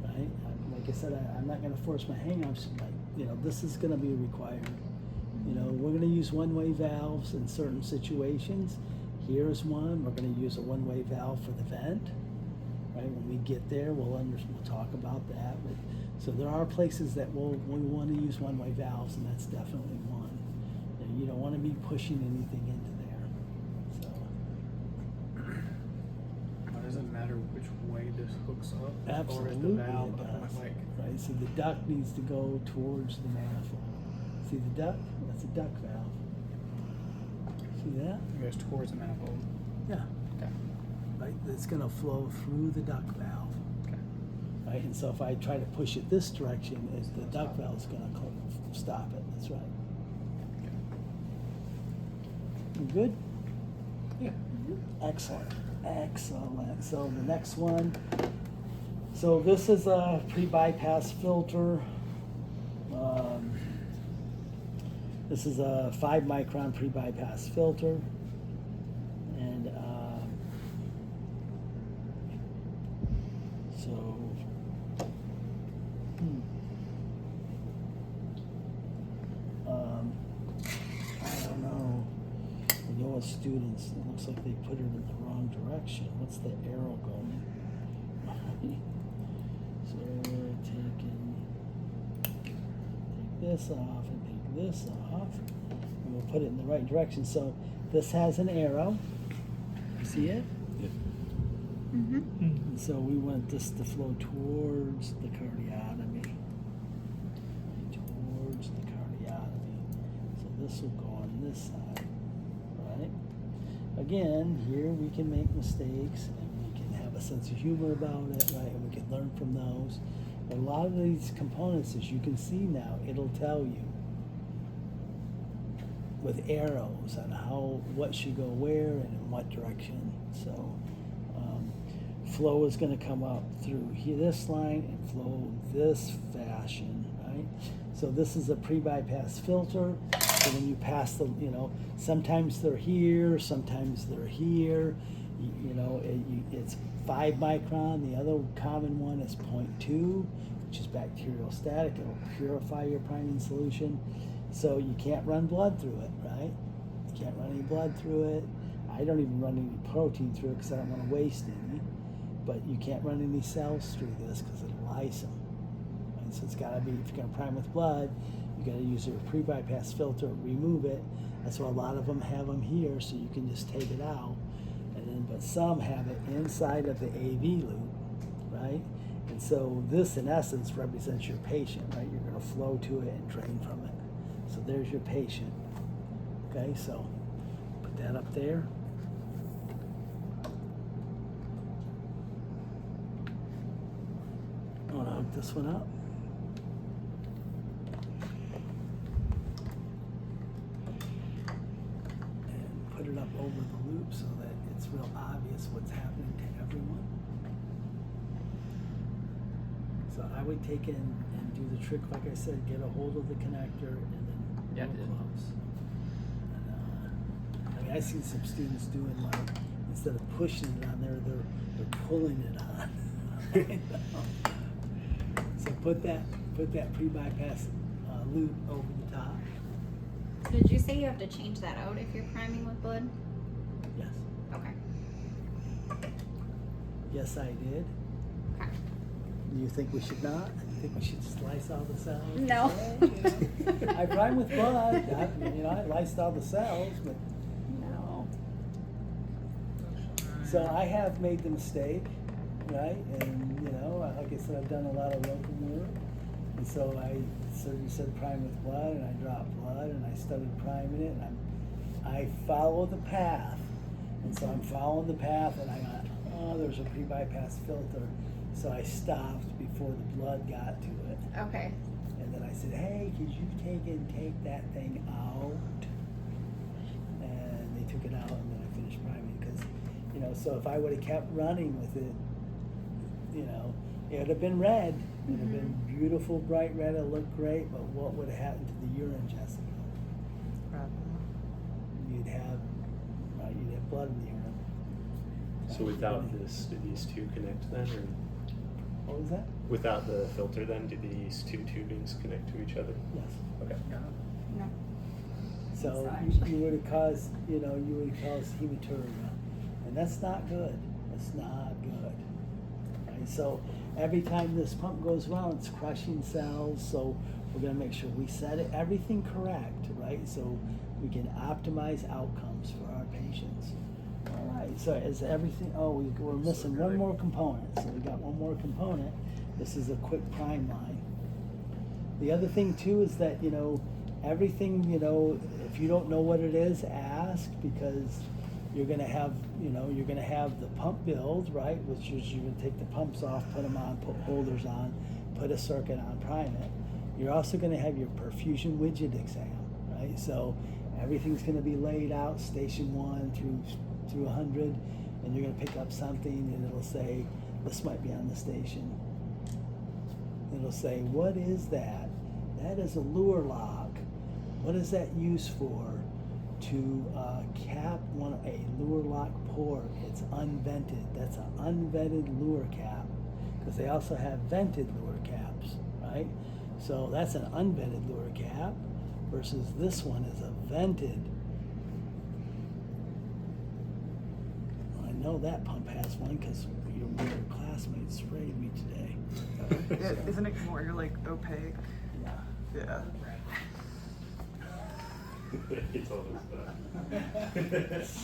S1: right? Like I said, I'm not gonna force my hang-ups, like, you know, this is gonna be required. You know, we're gonna use one-way valves in certain situations. Here's one, we're gonna use a one-way valve for the vent, right? When we get there, we'll talk about that. But, so there are places that we wanna use one-way valves, and that's definitely one. You don't wanna be pushing anything into there, so.
S6: Why does it matter which way this hooks up? As far as
S1: Absolutely
S6: the valve,
S1: it does,
S6: like,
S1: right? So the duct needs to go towards the manifold. See the duct? That's a duct valve. See that?
S6: it goes towards the manifold.
S1: Yeah.
S6: Okay.
S1: Right, it's gonna flow through the duct valve,
S6: Okay.
S1: right? And so if I try to push it this direction, the duct valve's gonna stop it, that's right. You good?
S5: Yeah.
S1: Excellent, excellent. So the next one, so this is a pre-bypass filter. This is a 5 micron pre-bypass filter. And so, I don't know. The Yoa students, it looks like they put it in the wrong direction. What's the arrow going? So we're take this off and take this off, and we'll put it in the right direction. So this has an arrow. You see it?
S4: Mm-hmm.
S1: And so we want this to flow towards the cardiotomy. Towards the cardiotomy. So this will go on this side, right? Again, here we can make mistakes and we can have a sense of humor about it, right? And we can learn from those. But a lot of these components, as you can see now, it'll tell you with arrows on what should go where and in what direction. So flow is going to come up through here, this line, and flow this fashion, right? So this is a pre-bypass filter. So when you pass the, you know, sometimes they're here, sometimes they're here. You know, it's 5 micron. The other common one is 0.2, which is bacterial static. It'll purify your priming solution. So you can't run blood through it, right? You can't run any blood through it. I don't even run any protein through it because I don't want to waste any. But you can't run any cells through this because it'll lyse them. And so it's got to be, if you're going to prime with blood, you got to use your pre-bypass filter, remove it. That's why a lot of them have them here, so you can just take it out. And then, but some have it inside of the AV loop, right? And so this, in essence, represents your patient, right? You're going to flow to it and drain from it. So there's your patient. Okay, so put that up there. I want to hook this one up. And put it up over the loop so that it's real obvious what's happening to everyone. So I would take in and do the trick, like I said, get a hold of the connector and then
S2: Yeah, I
S1: real
S2: did.
S1: close. And, I mean, I see some students doing like, instead of pushing it on there, they're pulling it on. So put that pre-bypass loop over the top.
S4: So did you say you have to change that out if you're priming with blood?
S1: Yes.
S4: Okay.
S1: Yes, I did.
S4: Okay.
S1: Do you think we should not? You think we should slice all the cells?
S4: No.
S1: I prime with blood. I lysed all the cells, but
S4: No.
S1: so I have made the mistake, right? And like I said, I've done a lot of locum work, and so you said prime with blood, and I dropped blood, and I started priming it, and I follow the path, and so I'm following the path, and I got, oh, there's a pre-bypass filter, so I stopped before the blood got to it,
S4: Okay.
S1: and then I said, hey, could you take that thing out? And they took it out, and then I finished priming because, you know, so if I would have kept running with it, you know, it would have been red. It would have been beautiful, bright red. It looked great, but what would have happened to the urine, Jessica? You'd have blood in the urine.
S5: So without this, do these two connect then, or
S1: What was that?
S5: without the filter then, do these two tubings connect to each other?
S1: Yes.
S5: Okay.
S4: No.
S1: So
S4: Sorry.
S1: you would have caused, you would have caused hematuria, and that's not good. That's not good. Right? So every time this pump goes around, it's crushing cells. So we're gonna make sure we set everything correct, right? So we can optimize outcomes for our patients. All right. So is everything? Oh, we're missing one more component. So we got one more component. This is a quick prime line. The other thing too is that, everything, if you don't know what it is, ask, because you're gonna have the pump build, right? Which is you're gonna take the pumps off, put them on, put holders on, put a circuit on, prime it. You're also gonna have your perfusion widget exam, right? So everything's gonna be laid out, station 1 through 100, and you're gonna pick up something and it'll say, this might be on the station. It'll say, what is that? That is a lure lock. What is that used for? To cap a lure lock port. It's unvented. That's an unvented lure cap, because they also have vented lure caps, right? So that's an unvented lure cap versus this one is a vented. I know that pump has one because your classmates sprayed me today.
S2: Yeah, isn't it more like opaque?
S1: Yeah.
S2: Yeah.
S5: He told us that.
S4: I'm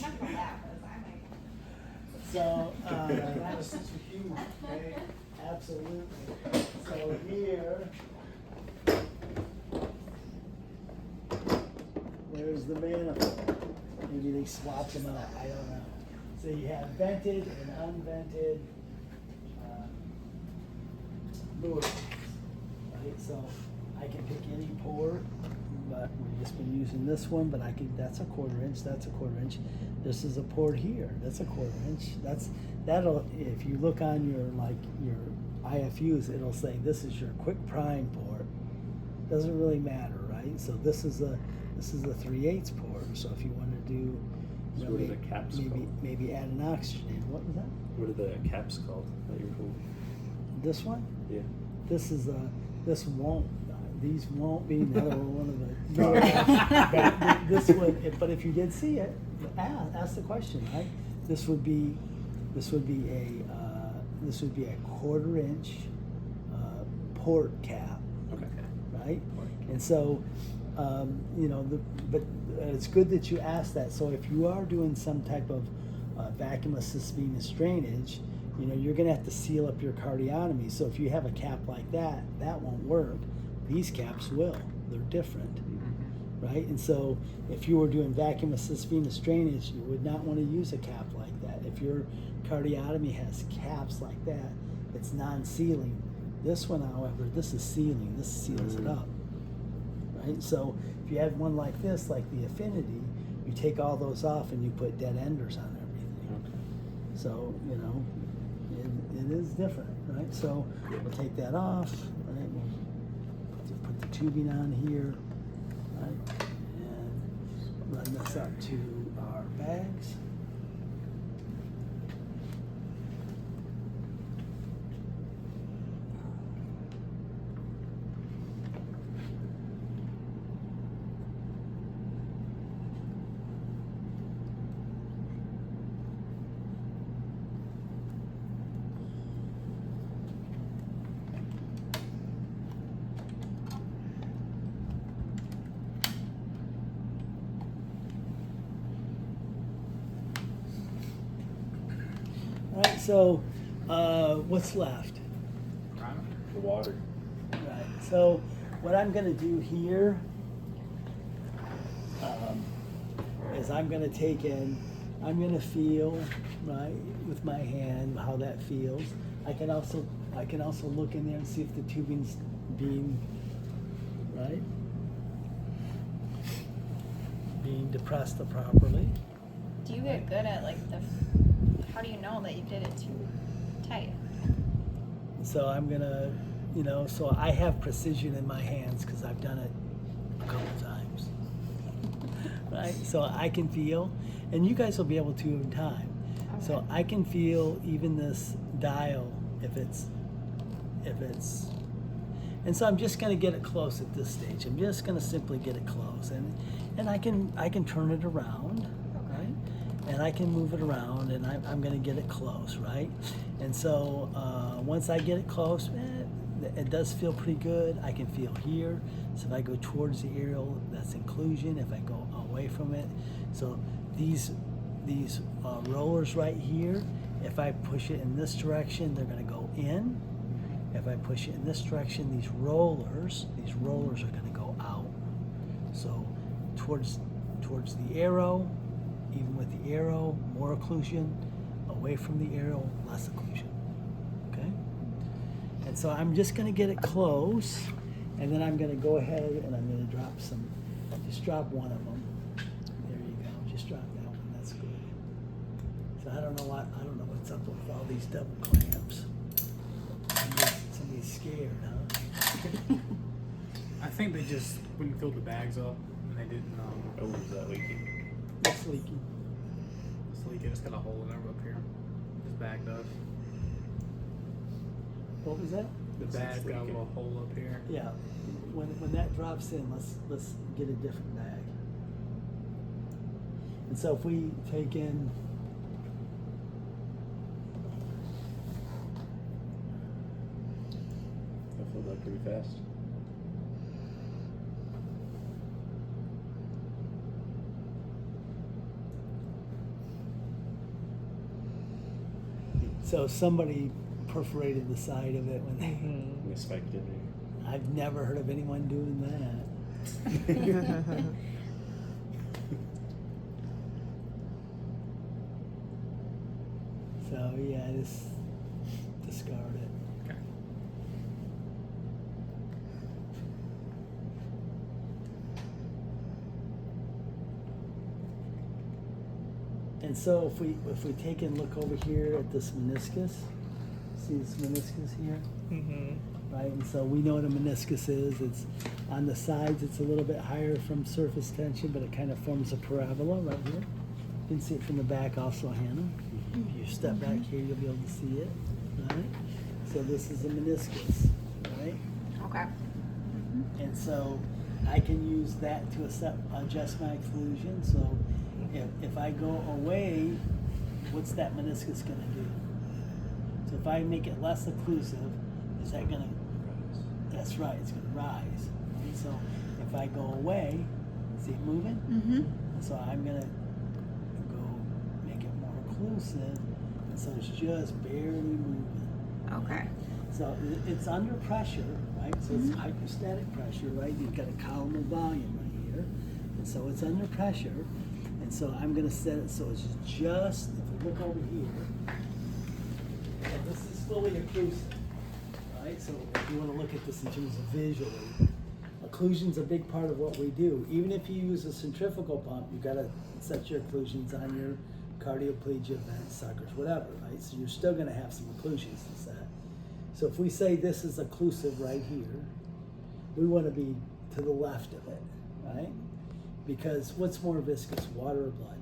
S4: not gonna laugh, 'cause I might.
S1: So, have a sense of humor, okay? Absolutely. So here, there's the manifold. Maybe they swapped them out, I don't know. So you have vented and unvented lure locks, right? So I can pick any port, but we've just been using this one, but that's a 1/4 inch, that's a 1/4 inch. This is a port here, that's a 1/4 inch. That'll, if you look on your IFUs, it'll say this is your quick prime port. Doesn't really matter, right? So this is a 3/8 port. So if you want to do,
S5: So what are the caps called?
S1: maybe add an oxygen. What was that?
S5: What are the caps called that you're holding?
S1: This one?
S5: Yeah.
S1: These won't be another one of the. But this would, but if you did see it, ask the question, right? This would be a 1/4 inch port cap,
S5: Okay.
S1: right? And so, but it's good that you asked that. So if you are doing some type of vacuum assist venous drainage, you're going to have to seal up your cardiotomy. So if you have a cap like that, that won't work. These caps will. They're different, right? And so if you were doing vacuum assist venous drainage, you would not want to use a cap like that. If your cardiotomy has caps like that, it's non-sealing. This one, however, this is sealing. This seals it up, right? So if you had one like this, like the Affinity, you take all those off and you put dead enders on everything.
S5: Okay.
S1: So, it is different, right? So we'll take that off, right? We'll put the tubing on here, right? And run this up to our bags. All right, so what's left?
S5: The water.
S1: Right, so what I'm gonna do here is I'm gonna feel, right, with my hand how that feels. I can also look in there and see if the tubing's being right? Being depressed properly.
S4: Do you get good at like how do you know that you did it too tight?
S1: So I'm gonna, so I have precision in my hands because I've done it a couple times, right? So I can feel, and you guys will be able to in time. So
S4: Okay.
S1: I can feel even this dial if it's, and so I'm just gonna get it close at this stage. I'm just gonna simply get it close, and I can turn it around, right? And I can move it around, and I'm gonna get it close, right? And so once I get it close, it does feel pretty good. I can feel here. So if I go towards the aerial, that's inclusion. If I go away from it, so these rollers right here, if I push it in this direction, they're gonna go in. If I push it in this direction, these rollers are gonna go out. So towards the arrow, even with the arrow, more occlusion. Away from the arrow, less occlusion. Okay? And so I'm just gonna get it close, and then I'm gonna go ahead and I'm gonna just drop one of them. There you go, just drop that one, that's good. So I don't know what's up with all these double clamps. Somebody's scared, huh?
S6: I think they just wouldn't fill the bags up and they didn't
S5: Oh, is that leaking?
S1: It's leaking.
S6: sleek it. It's got a hole in it up here. This bag does.
S1: What was that?
S6: The
S5: It's
S6: bag's got a
S5: leaking.
S6: little hole up here.
S1: Yeah, when that drops in, let's get a different bag. And so if we take in,
S5: That filled up pretty fast.
S1: so somebody perforated the side of it when
S5: We spiked it in.
S1: I've never heard of anyone doing that. So yeah, just discard it.
S6: Okay.
S1: And so if we take and look over here at this meniscus, see this meniscus here? Right, and so we know what a meniscus is. It's on the sides, it's a little bit higher from surface tension, but it kind of forms a parabola right here. You can see it from the back also, Hannah. If you step back here, you'll be able to see it, right? So this is a meniscus, right?
S4: Okay.
S1: And so I can use that to adjust my occlusion. So if I go away, what's that meniscus gonna do? So if I make it less occlusive, is that gonna, that's right, it's gonna rise. And so if I go away, see it moving?
S4: Mm-hmm.
S1: So I'm gonna go make it more occlusive, and so it's just barely moving.
S4: Okay.
S1: So it's under pressure, right? So it's hydrostatic pressure, right? You've got a column of volume right here, and so it's under pressure. And so I'm gonna set it so it's just, if you look over here, and this is fully occlusive, right? So if you wanna look at this in terms of visually, occlusion's a big part of what we do. Even if you use a centrifugal pump, you gotta set your occlusions on your cardioplegia, vent suckers, whatever, right? So you're still gonna have some occlusions to set. So if we say this is occlusive right here, we wanna be to the left of it, right? Because what's more viscous, water or blood?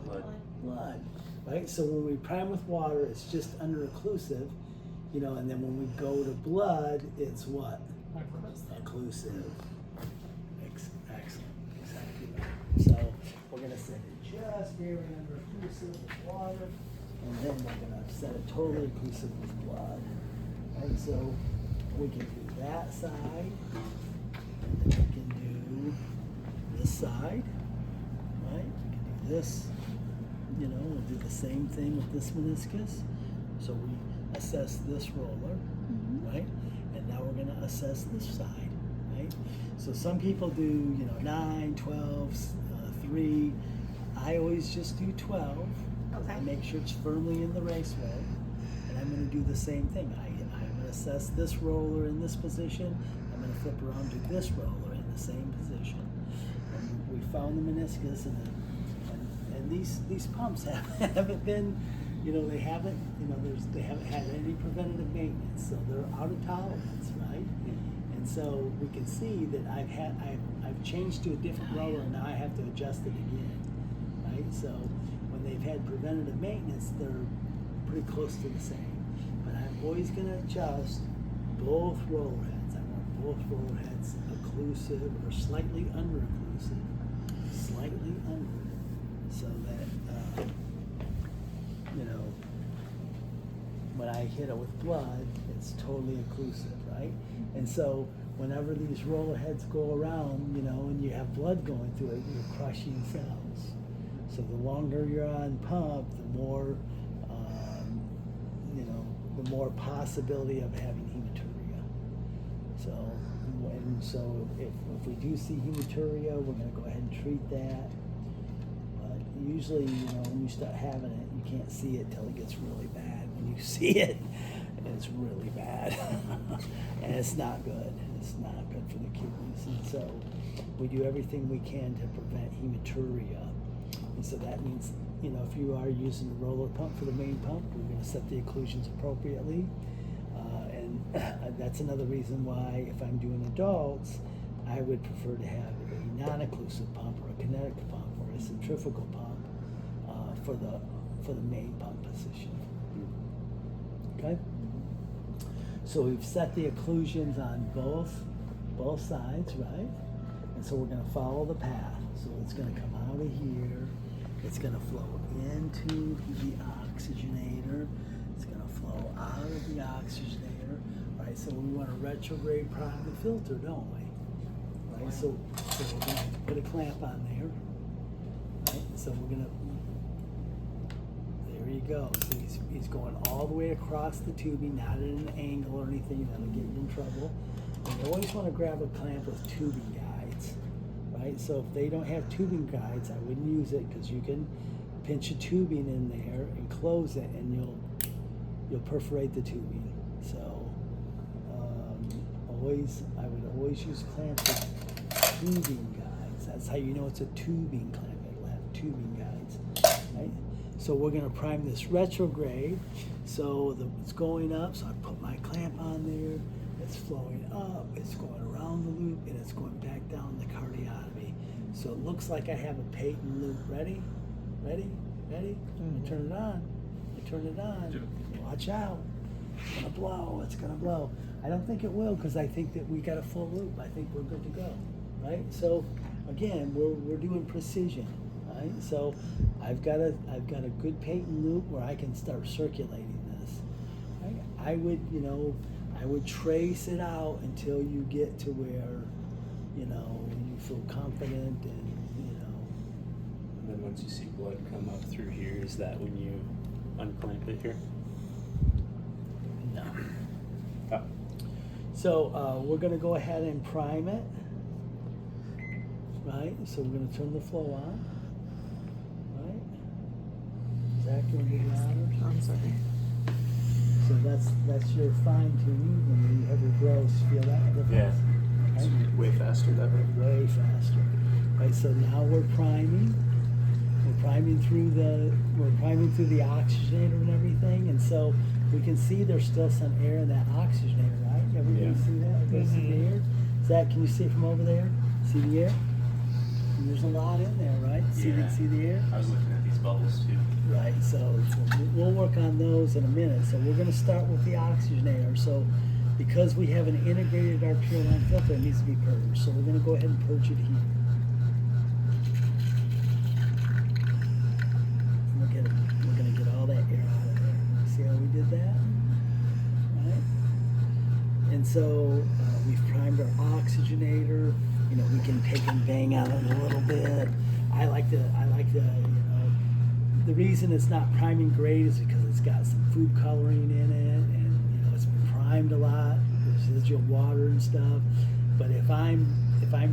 S3: Blood.
S1: Blood, right? So when we prime with water, it's just under occlusive, and then when we go to blood, it's what? Occlusive. Excellent, exactly right. So we're gonna set it just barely under occlusive with water, and then we're gonna set it totally occlusive with blood. And so we can do that side, and then we can do this side, right? We can do this, we'll do the same thing with this meniscus. So we assess this roller, right? And now we're gonna assess this side, right? So some people do, 9, 12, 3. I always just do 12.
S4: Okay.
S1: I make sure it's firmly in the raceway. And I'm gonna do the same thing. I'm gonna assess this roller in this position. I'm gonna flip around to this roller in the same position. And we found the meniscus, and these pumps haven't been, they haven't, they haven't had any preventative maintenance, so they're out of tolerance, right? And so we can see that I've changed to a different roller, and now I have to adjust it again, right? So when they've had preventative maintenance, they're pretty close to the same. But I'm always going to adjust both roller heads. I want both roller heads occlusive or slightly under occlusive, slightly under, so that when I hit it with blood, it's totally occlusive, right? And so whenever these roller heads go around, and you have blood going through it, you're crushing cells. So the longer you're on pump, the more, the more possibility of having hematuria. So if we do see hematuria, we're going to go ahead and treat that. But usually, when you start having it, you can't see it till it gets really bad. When you see it, it's really bad. And it's not good. It's not good for the kidneys. And so we do everything we can to prevent hematuria. And so that means, if you are using a roller pump for the main pump, we're going to set the occlusions appropriately. And that's another reason why, if I'm doing adults, I would prefer to have a non-occlusive pump or a kinetic pump or a centrifugal pump for the main pump position. Okay? So we've set the occlusions on both sides, right? And so we're going to follow the path. So it's going to come out of here. It's going to flow into the oxygenator. It's going to flow out of the oxygenator. Right? So we want to retrograde prime the filter, don't we? Right? So we're going to put a clamp on there. Right? So we're going to, there you go. So he's going all the way across the tubing, not at an angle or anything that'll get you in trouble. And you always want to grab a clamp with tubing guides, right? So if they don't have tubing guides, I wouldn't use it, because you can pinch a tubing in there and close it, and you'll perforate the tubing. So I would always use clamps with tubing guides. That's how you know it's a tubing clamp. It'll have tubing guides, right? So we're going to prime this retrograde. So it's going up, so I put my clamp on there. It's flowing up, it's going around the loop, and it's going back down the cardiotomy. So it looks like I have a patent loop. Ready?
S2: Mm-hmm.
S1: I turn it on. Watch out. It's gonna blow. I don't think it will, because I think that we got a full loop. I think we're good to go, right? So again, we're doing precision, right? So I've got a good patent loop where I can start circulating this. Right? I would trace it out until you get to where, you feel confident and.
S3: And then once you see blood come up through here, is that when you unclamp it here?
S1: No.
S3: Oh.
S1: So we're going to go ahead and prime it, right? So we're going to turn the flow on, right? Zach, you want to get louder?
S2: I'm sorry.
S1: So that's your fine tuning when you have your gross. Feel that difference?
S3: Yeah.
S5: It's
S1: Right?
S5: way faster that way.
S1: Way faster. Right. So now we're priming. We're priming through the oxygenator and everything, and so we can see there's still some air in that oxygenator, right? Everybody
S3: Yeah.
S1: see that? Everybody see the air? Zach, can you see it from over there? See the air? And there's a lot in there, right? See
S3: Yeah.
S1: the air?
S3: I was looking at these bubbles too.
S1: Right, so we'll work on those in a minute. So we're going to start with the oxygenator. So because we have an integrated arterial line filter, it needs to be purged. So we're going to go ahead and purge it here. We're going to get all that air out of there. See how we did that? Right? And so we've primed our oxygenator. We can take and bang on it a little bit. I like the the reason it's not priming great is because it's got some food coloring in it, and it's been primed a lot, residual water and stuff. But if I'm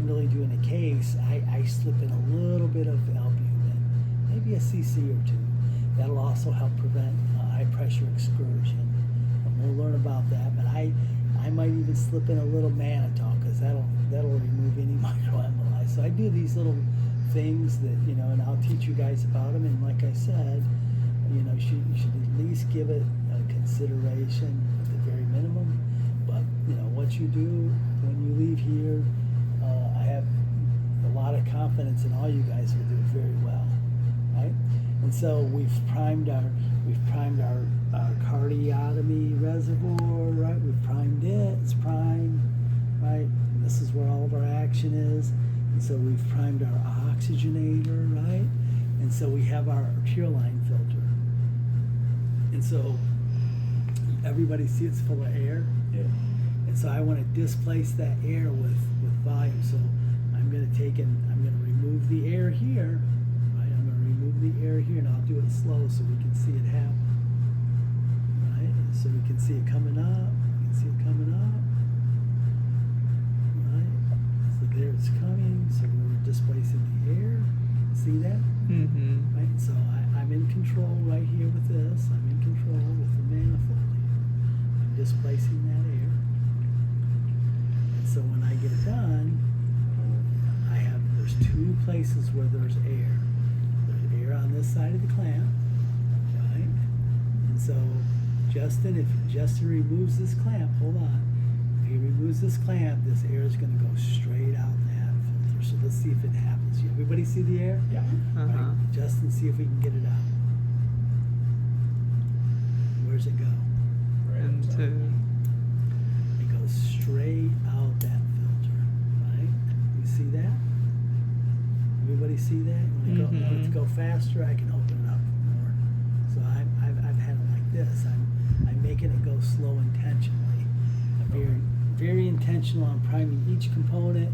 S1: really doing a case, I slip in a little bit of albumin, maybe a cc or two. That'll also help prevent high pressure excursion, and we'll learn about that. But I might even slip in a little mannitol, because do these little things that, you know, and I'll teach you guys about them. And like I said, you know, you should at least give it a consideration at the very minimum. But, you know, what you do when you leave here, I have a lot of confidence in all you guys will do very well, right? And so we've primed our cardiotomy reservoir, right? We've primed it, it's primed, right? And this is where all of our action is. And so we've primed our oxygenator, right? And so we have our arterial line filter. And so everybody see it's full of air?
S5: Yeah.
S1: And so I want to displace that air with volume. So I'm going to take and I'm going to remove the air here, right? I'm going to remove the air here, and I'll do it slow so we can see it happen, right? So we can see it coming up. We can see it coming up, right? So there it's coming. So we're displacing the air. See that?
S2: Mm-hmm.
S1: Right? So I'm in control right here with this. I'm in control with the manifold here. I'm displacing that air. And so when I get done, there's two places where there's air. There's air on this side of the clamp, right? And so Justin, if Justin removes this clamp, hold on. If he removes this clamp, this air is going to go straight out that filter. So let's see if it happens. Everybody see the air?
S5: Yeah.
S2: Uh-huh.
S1: Right. Justin, see if we can get it out. Where's it go?
S5: Right.
S2: Into
S1: It goes straight out that filter, right? You see that? Everybody see that? When it
S2: Mhm.
S1: let's go faster, I can open it up more. So I've had it like this. I'm making it go slow intentionally. I'm very intentional on priming each component.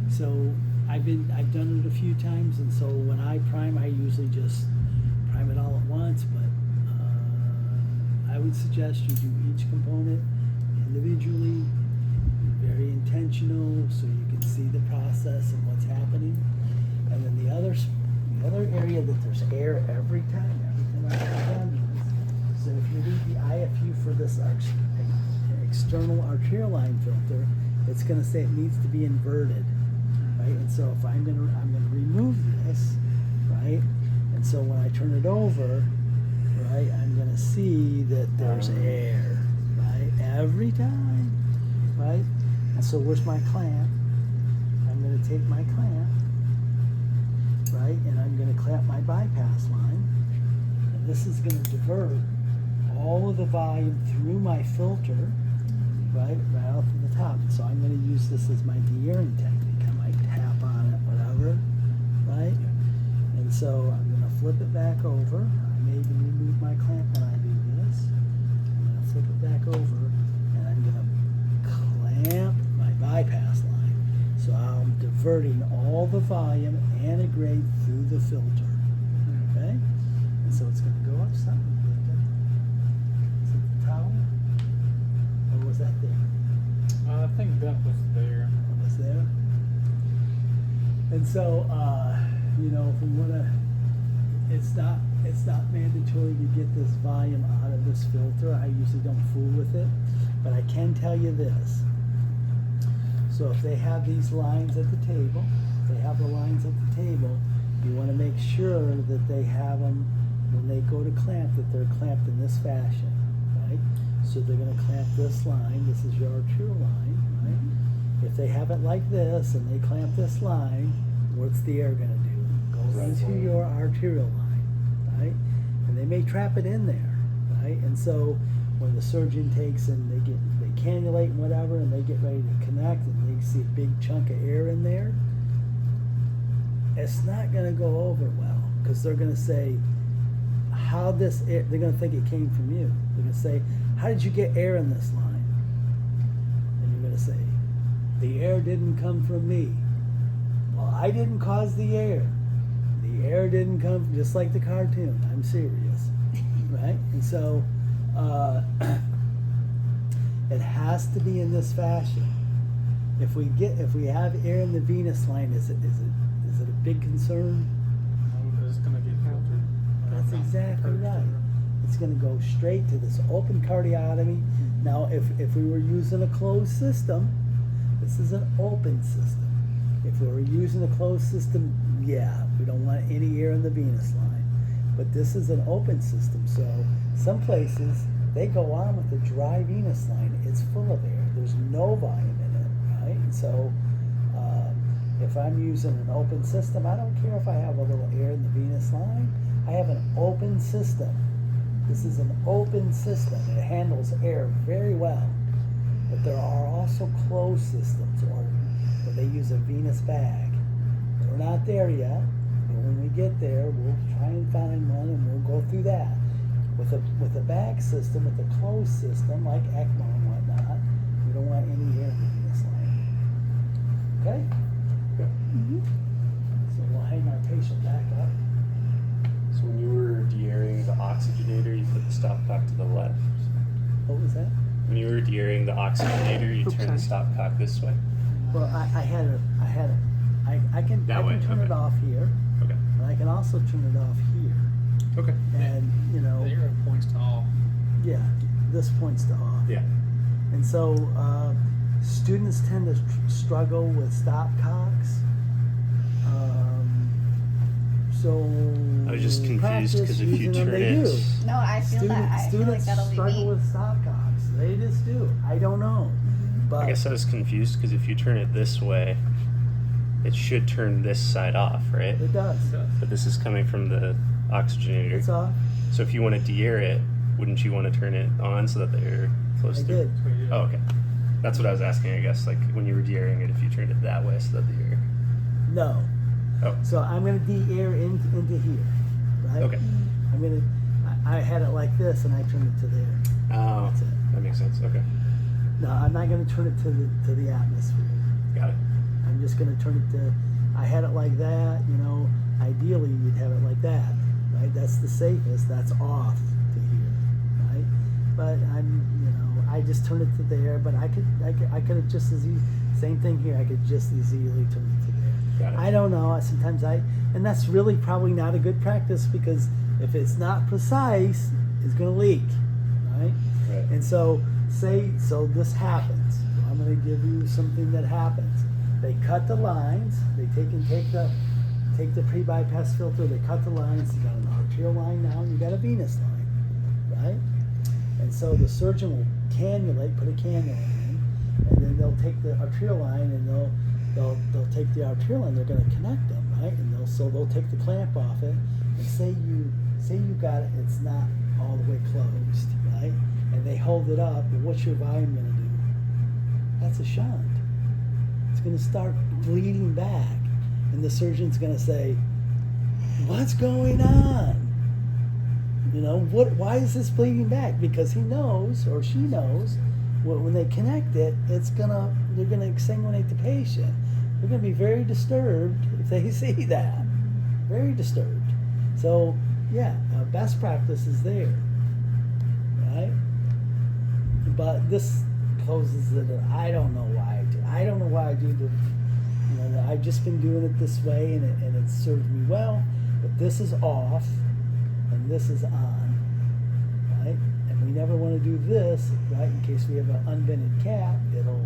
S1: So I've done it a few times, and so when I prime, I usually just prime it all at once. But I would suggest you do each component individually, very intentional, so you can see the process and what's happening. And then the other area that there's air every time I done this. So if you read the IFU for this external arterial line filter, it's going to say it needs to be inverted, right? And so if I'm going to remove this, right? And so when I turn it over, right, I'm going to see that there's air, right? Every time, right? And so where's my clamp? I'm going to take my clamp, right? And I'm going to clamp my bypass line. And this is going to divert all of the volume through my filter, right out to the top. So I'm going to use this as my de-airing technique. I might tap on it, whatever, right? And so I'm going to flip it back over. I may even remove my clamp when I do this. I'm going to flip it back over, and I'm going to clamp my bypass line. So I'm diverting all the volume antegrade through the filter. Okay? And so it's going to go up some. Is it the towel? Or was that there?
S6: I think that was there.
S1: It was there. And so, you know, if we want to, it's not mandatory to get this volume out of this filter. I usually don't fool with it, but I can tell you this. So if they have these lines at the table, if they have the lines at the table, you want to make sure that they have them when they go to clamp, that they're clamped in this fashion, right? So they're going to clamp this line. This is your arterial line, right? If they have it like this and they clamp this line, what's the air going to do? It goes
S5: Right.
S1: into your arterial line, right? And they may trap it in there, right? And so when the surgeon takes and they cannulate and whatever, and they get ready to connect, and they see a big chunk of air in there, it's not going to go over well, because they're going to say, how this air, they're going to think it came from you. They're going to say, how did you get air in this line? And you're going to say, the air didn't come from me. Well, I didn't cause the air. The air didn't come, just like the cartoon. I'm serious, right? And so it has to be in this fashion. If we have air in the venous line, is it a big concern?
S6: It's gonna get filtered.
S1: That's exactly right. It's going to go straight to this open cardiotomy. Now, if we were using a closed system, this is an open system, If we were using a closed system, yeah, we don't want any air in the venous line. But this is an open system, so some places they go on with a dry venous line. It's full of air. There's no volume in it, right? And so if I'm using an open system, I don't care if I have a little air in the venous line. I have an open system. This is an open system. It handles air very well. But there are also closed systems, or where they use a venous bag. We're not there yet, but when we get there, we'll try and find one, and we'll go through that. With a bag system, with a closed system like ECMO and whatnot, we don't want any air in the venous line. Okay? So we'll hang our patient back up.
S5: So when you were de-airing the oxygenator, you put the stopcock to the left.
S1: What was that?
S5: When you were de-airing the oxygenator, you
S2: Oops,
S5: turned the
S2: sorry.
S5: stopcock this way.
S1: Well, I can
S5: That way,
S1: turn
S5: okay.
S1: it off here,
S5: Okay.
S1: but I can also turn it off here.
S5: Okay.
S1: And you know,
S6: The arrow points to all.
S1: yeah, this points to off.
S5: Yeah.
S1: And so students tend to struggle with stopcocks. So
S3: I was just confused
S1: practice
S3: because if you
S1: using them,
S3: turn
S1: they
S3: it,
S1: do.
S4: No, I feel that. I feel like
S1: Students
S4: that'll be
S1: struggle
S4: me.
S1: with stopcocks. They just do. I don't know, but
S3: I guess I was confused because if you turn it this way, it should turn this side off, right?
S1: it does.
S3: But this is coming from the oxygenator.
S1: It's off.
S3: So if you want to de-air it, wouldn't you want to turn it on so that the air flows
S1: I
S3: through?
S1: did.
S3: Oh, okay. That's what I was asking, I guess. Like when you were de-airing it, if you turned it that way so that the air.
S1: No.
S3: Oh,
S1: So I'm gonna de-air into here, right?
S3: okay.
S1: I'm gonna. I had it like this, and I turned it to there.
S3: Oh,
S1: That's it.
S3: that makes sense. Okay,
S1: No, I'm not gonna turn it to the atmosphere.
S3: got it.
S1: I'm just gonna turn it to. I had it like that. You know, ideally you'd have it like that, right? That's the safest. That's off to here, right? But I just turned it to there. But I could have just as easy. Same thing here. I could just as easily turn it to there.
S3: Got it.
S1: I don't know. Sometimes and that's really probably not a good practice because if it's not precise, it's going to leak, right?
S3: Right.
S1: And so this happens. So I'm going to give you something that happens. They cut the lines. They take the pre-bypass filter. They cut the lines. You got an arterial line now, and you got a venous line, right? And so the surgeon will put a cannula in, and then they'll take the arterial line and they'll take the arterial line. They're going to connect them, right? And they'll take the clamp off it, and say you got it. It's not all the way closed, right? And they hold it up. And what's your volume going to do? That's a shunt. It's going to start bleeding back, and the surgeon's going to say, "What's going on? You know, why is this bleeding back?" Because he knows, or she knows, when they connect it, they're gonna exsanguinate the patient. They're gonna be very disturbed if they see that. Very disturbed. So, yeah, best practice is there, right? But this closes it. I don't know why I do. I don't know why I do the. I've just been doing it this way, and it served me well. But this is off, and this is on, right? And we never want to do this, right? In case we have an unvented cap, it'll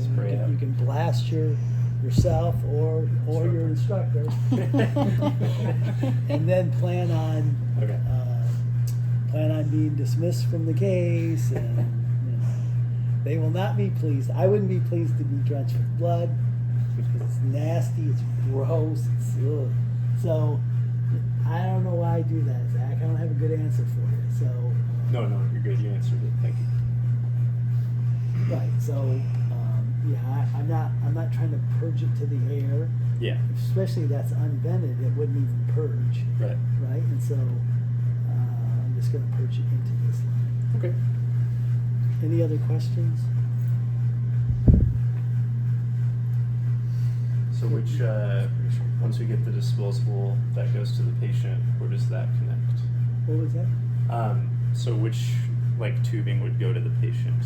S3: Spray out.
S1: you can blast yourself or your instructor, and then plan on being dismissed from the case, and they will not be pleased. I wouldn't be pleased to be drenched with blood because it's nasty, it's gross, it's ugh. So I don't know why I do that, Zach. I don't have a good answer for you. So
S5: No, you're good. You answered it. Thank you.
S1: right. So I'm not trying to purge it to the air.
S5: Yeah.
S1: Especially if that's unvented, it wouldn't even purge,
S5: Right.
S1: right? And so I'm just going to purge it into this line.
S5: Okay.
S1: Any other questions?
S5: So which once we get the disposable that goes to the patient, where does that connect?
S1: What was that?
S5: So which tubing would go to the patient?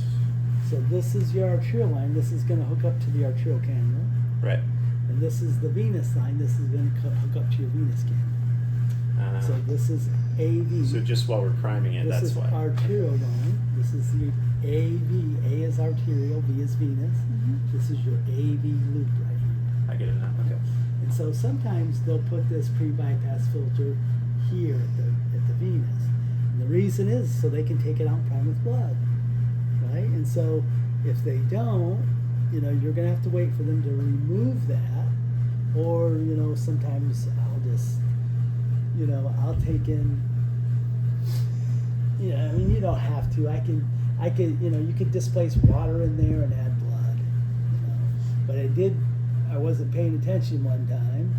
S1: So this is your arterial line. This is going to hook up to the arterial cannula.
S5: Right.
S1: And this is the venous line. This is going to hook up to your venous cannula. So this is AV.
S5: So just while we're priming it,
S1: This
S5: that's
S1: is
S5: why.
S1: arterial line. This is the AV. A is arterial, V is venous. This is your AV loop right here.
S5: I get it now.
S1: so sometimes they'll put this pre-bypass filter here at the venous. And the reason is so they can take it out and prime with blood, right? And so if they don't, you know, you're gonna have to wait for them to remove that, or you know, sometimes I'll just, you know, I'll take in. Yeah, I mean, you don't have to. I can, you know, you can displace water in there and add blood, you know. But I wasn't paying attention one time,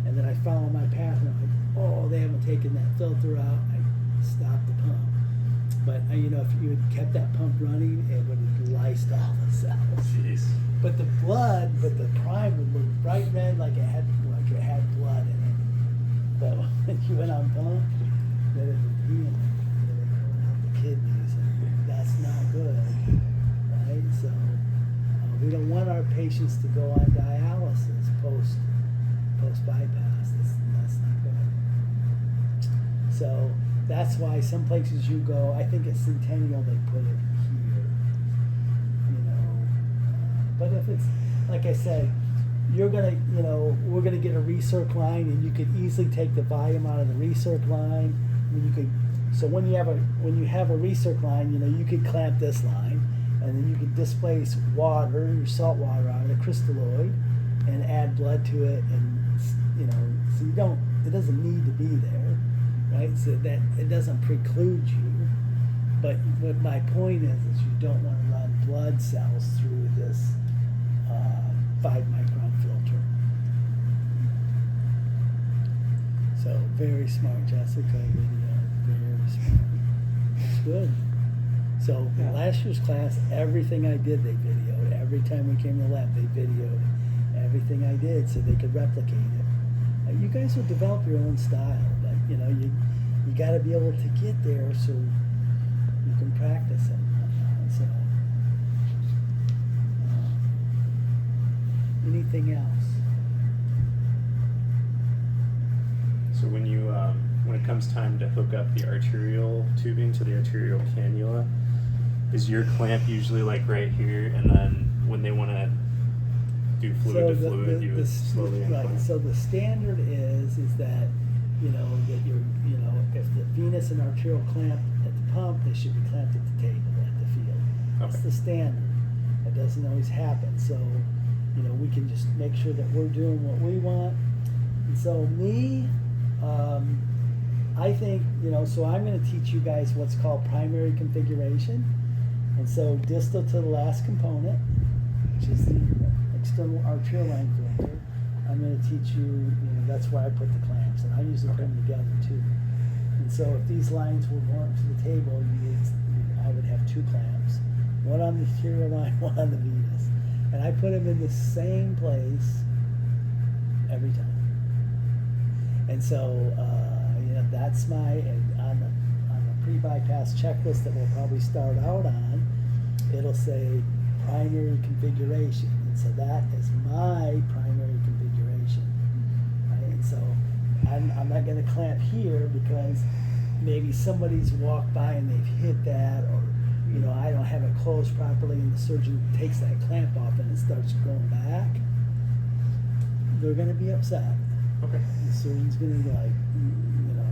S1: and then I followed my path, and I'm like, oh, they haven't taken that filter out. I stopped the pump. But, you know, if you had kept that pump running, it would have lysed all the cells.
S5: Jeez.
S1: But the prime would look bright red like it had blood in it. But when you went on pump, then it was healing. Kidneys, and that's not good, right? So we don't want our patients to go on dialysis post bypass. That's not good. So that's why some places you go, I think at Centennial they put it here, you know. But if it's like I said, you're gonna, you know, we're gonna get a recirc line, and you could easily take the volume out of the recirc line. I mean, you could. So when you have a recirc line, you know, you could clamp this line, and then you could displace water, your salt water out of the crystalloid, and add blood to it, and you know, so it doesn't need to be there, right? So that it doesn't preclude you. But what my point is you don't want to run blood cells through this 5-micron filter. So very smart, Jessica. Video. Very smart. It's good. So
S2: Yeah.
S1: last year's class, everything I did, they videoed. Every time we came to the lab, they videoed everything I did so they could replicate it. You guys will develop your own style, but you know, you got to be able to get there so you can practice it. So, anything else?
S5: So when you when it comes time to hook up the arterial tubing to the arterial cannula, is your clamp usually like right here, and then when they want to do fluid to fluid, you would slowly unclamp?
S1: Right. So the standard is that you know that you know if the venous and arterial clamp at the pump, they should be clamped at the table at the field. That's
S5: Okay.
S1: the standard. That doesn't always happen. So you know we can just make sure that we're doing what we want. And so me. I think, you know, so I'm going to teach you guys what's called primary configuration. And so distal to the last component, which is the external arterial line filter, I'm going to teach you, you know, that's where I put the clamps, and I usually put them together too. And so if these lines were going to the table, I would have 2 clamps, one on the arterial line, one on the venous. And I put them in the same place every time. And so, you know, that's and on the pre-bypass checklist that we'll probably start out on, it'll say primary configuration. And so that is my primary configuration, right? And so I'm not going to clamp here because maybe somebody's walked by and they've hit that, or, you know, I don't have it closed properly and the surgeon takes that clamp off and it starts going back. They're going to be upset.
S5: Okay.
S1: The surgeon's going to be like, you know,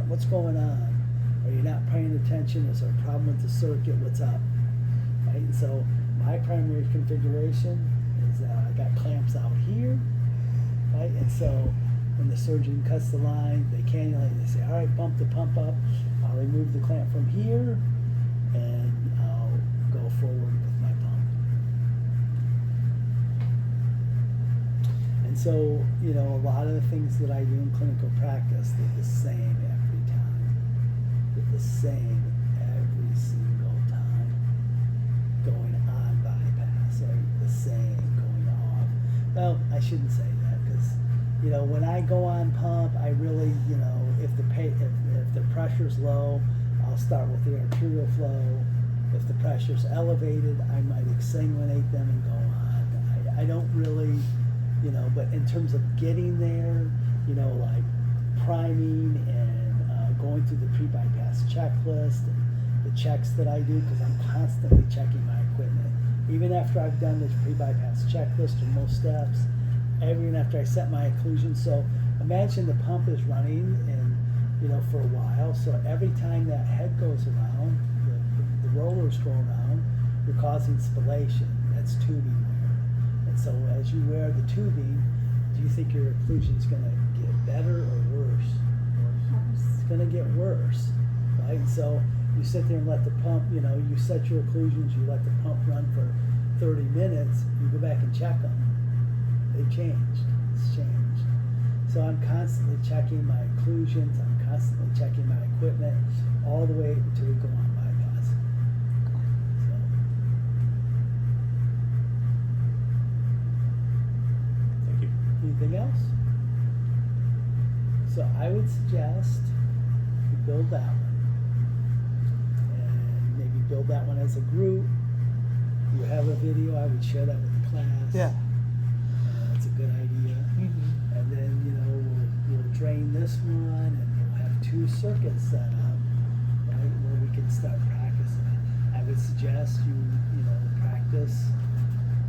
S1: what's going on? Are you not paying attention? Is there a problem with the circuit? What's up? Right? And so my primary configuration is I got clamps out here, right? And so when the surgeon cuts the line, they cannulate, they say, all right, bump the pump up. I'll remove the clamp from here, and I'll go forward with my pump. And so, you know, a lot of the things that I do in clinical practice, they're the same every time. They're the same every single time. Going on bypass, right? The same going off. Well, I shouldn't say that, because, you know, when I go on pump, I really, you know, if the pressure's low, I'll start with the arterial flow. If the pressure's elevated, I might exsanguinate them and go on. I don't really, you know, but in terms of getting there, you know, like priming and going through the pre-bypass checklist and the checks that I do, because I'm constantly checking my equipment. Even after I've done this pre-bypass checklist or most steps, even after I set my occlusion. So imagine the pump is running and, you know, for a while. So every time that head goes around, the rollers go around, you're causing spallation. That's tubing wear. And so as you wear the tubing, do you think your occlusion's gonna get better or worse? It's gonna get worse, right? So you sit there and let the pump, you know, you set your occlusions, you let the pump run for 30 minutes, you go back and check them. They've changed. It's changed. So I'm constantly checking my occlusions, I'm constantly checking my equipment, all the way until we go on bypass. So,
S5: Thank you.
S1: anything else? So I would suggest you build that one. And maybe build that one as a group. You have a video, I would share that with the class.
S2: Yeah.
S1: That's a good idea.
S2: Mm-hmm.
S1: And then, you know, we'll drain this one and we'll have 2 circuits set up, right, where we can start practicing. I would suggest you know, practice.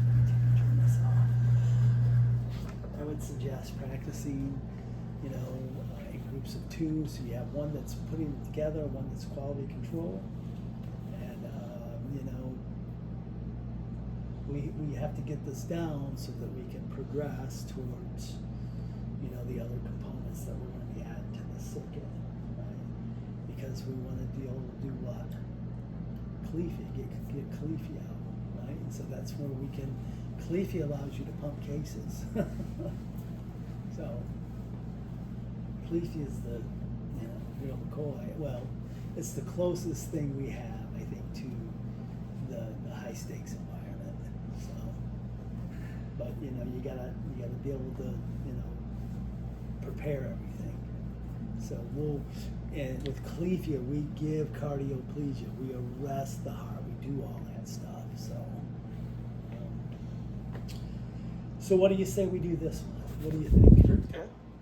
S1: Let me turn this off. I would suggest practicing, you know, in groups of 2. So you have one that's putting it together, one that's quality control. And, you know, we have to get this down so that we can progress towards, you know, the other components that we're going to be adding to the circuit, right? Because we want to deal do what? Cleafy, get Cleafy out, right? And so that's where we can. Cleafy allows you to pump cases. So Cleafy is the, you know, real McCoy. Well, it's the closest thing we have, I think, to the high stakes environment. So, but you know, you gotta be able to, you know, prepare everything. So and with Cleafia, we give cardioplegia, we arrest the heart, we do all that stuff. So what do you say we do this one? What do you think?
S2: Good.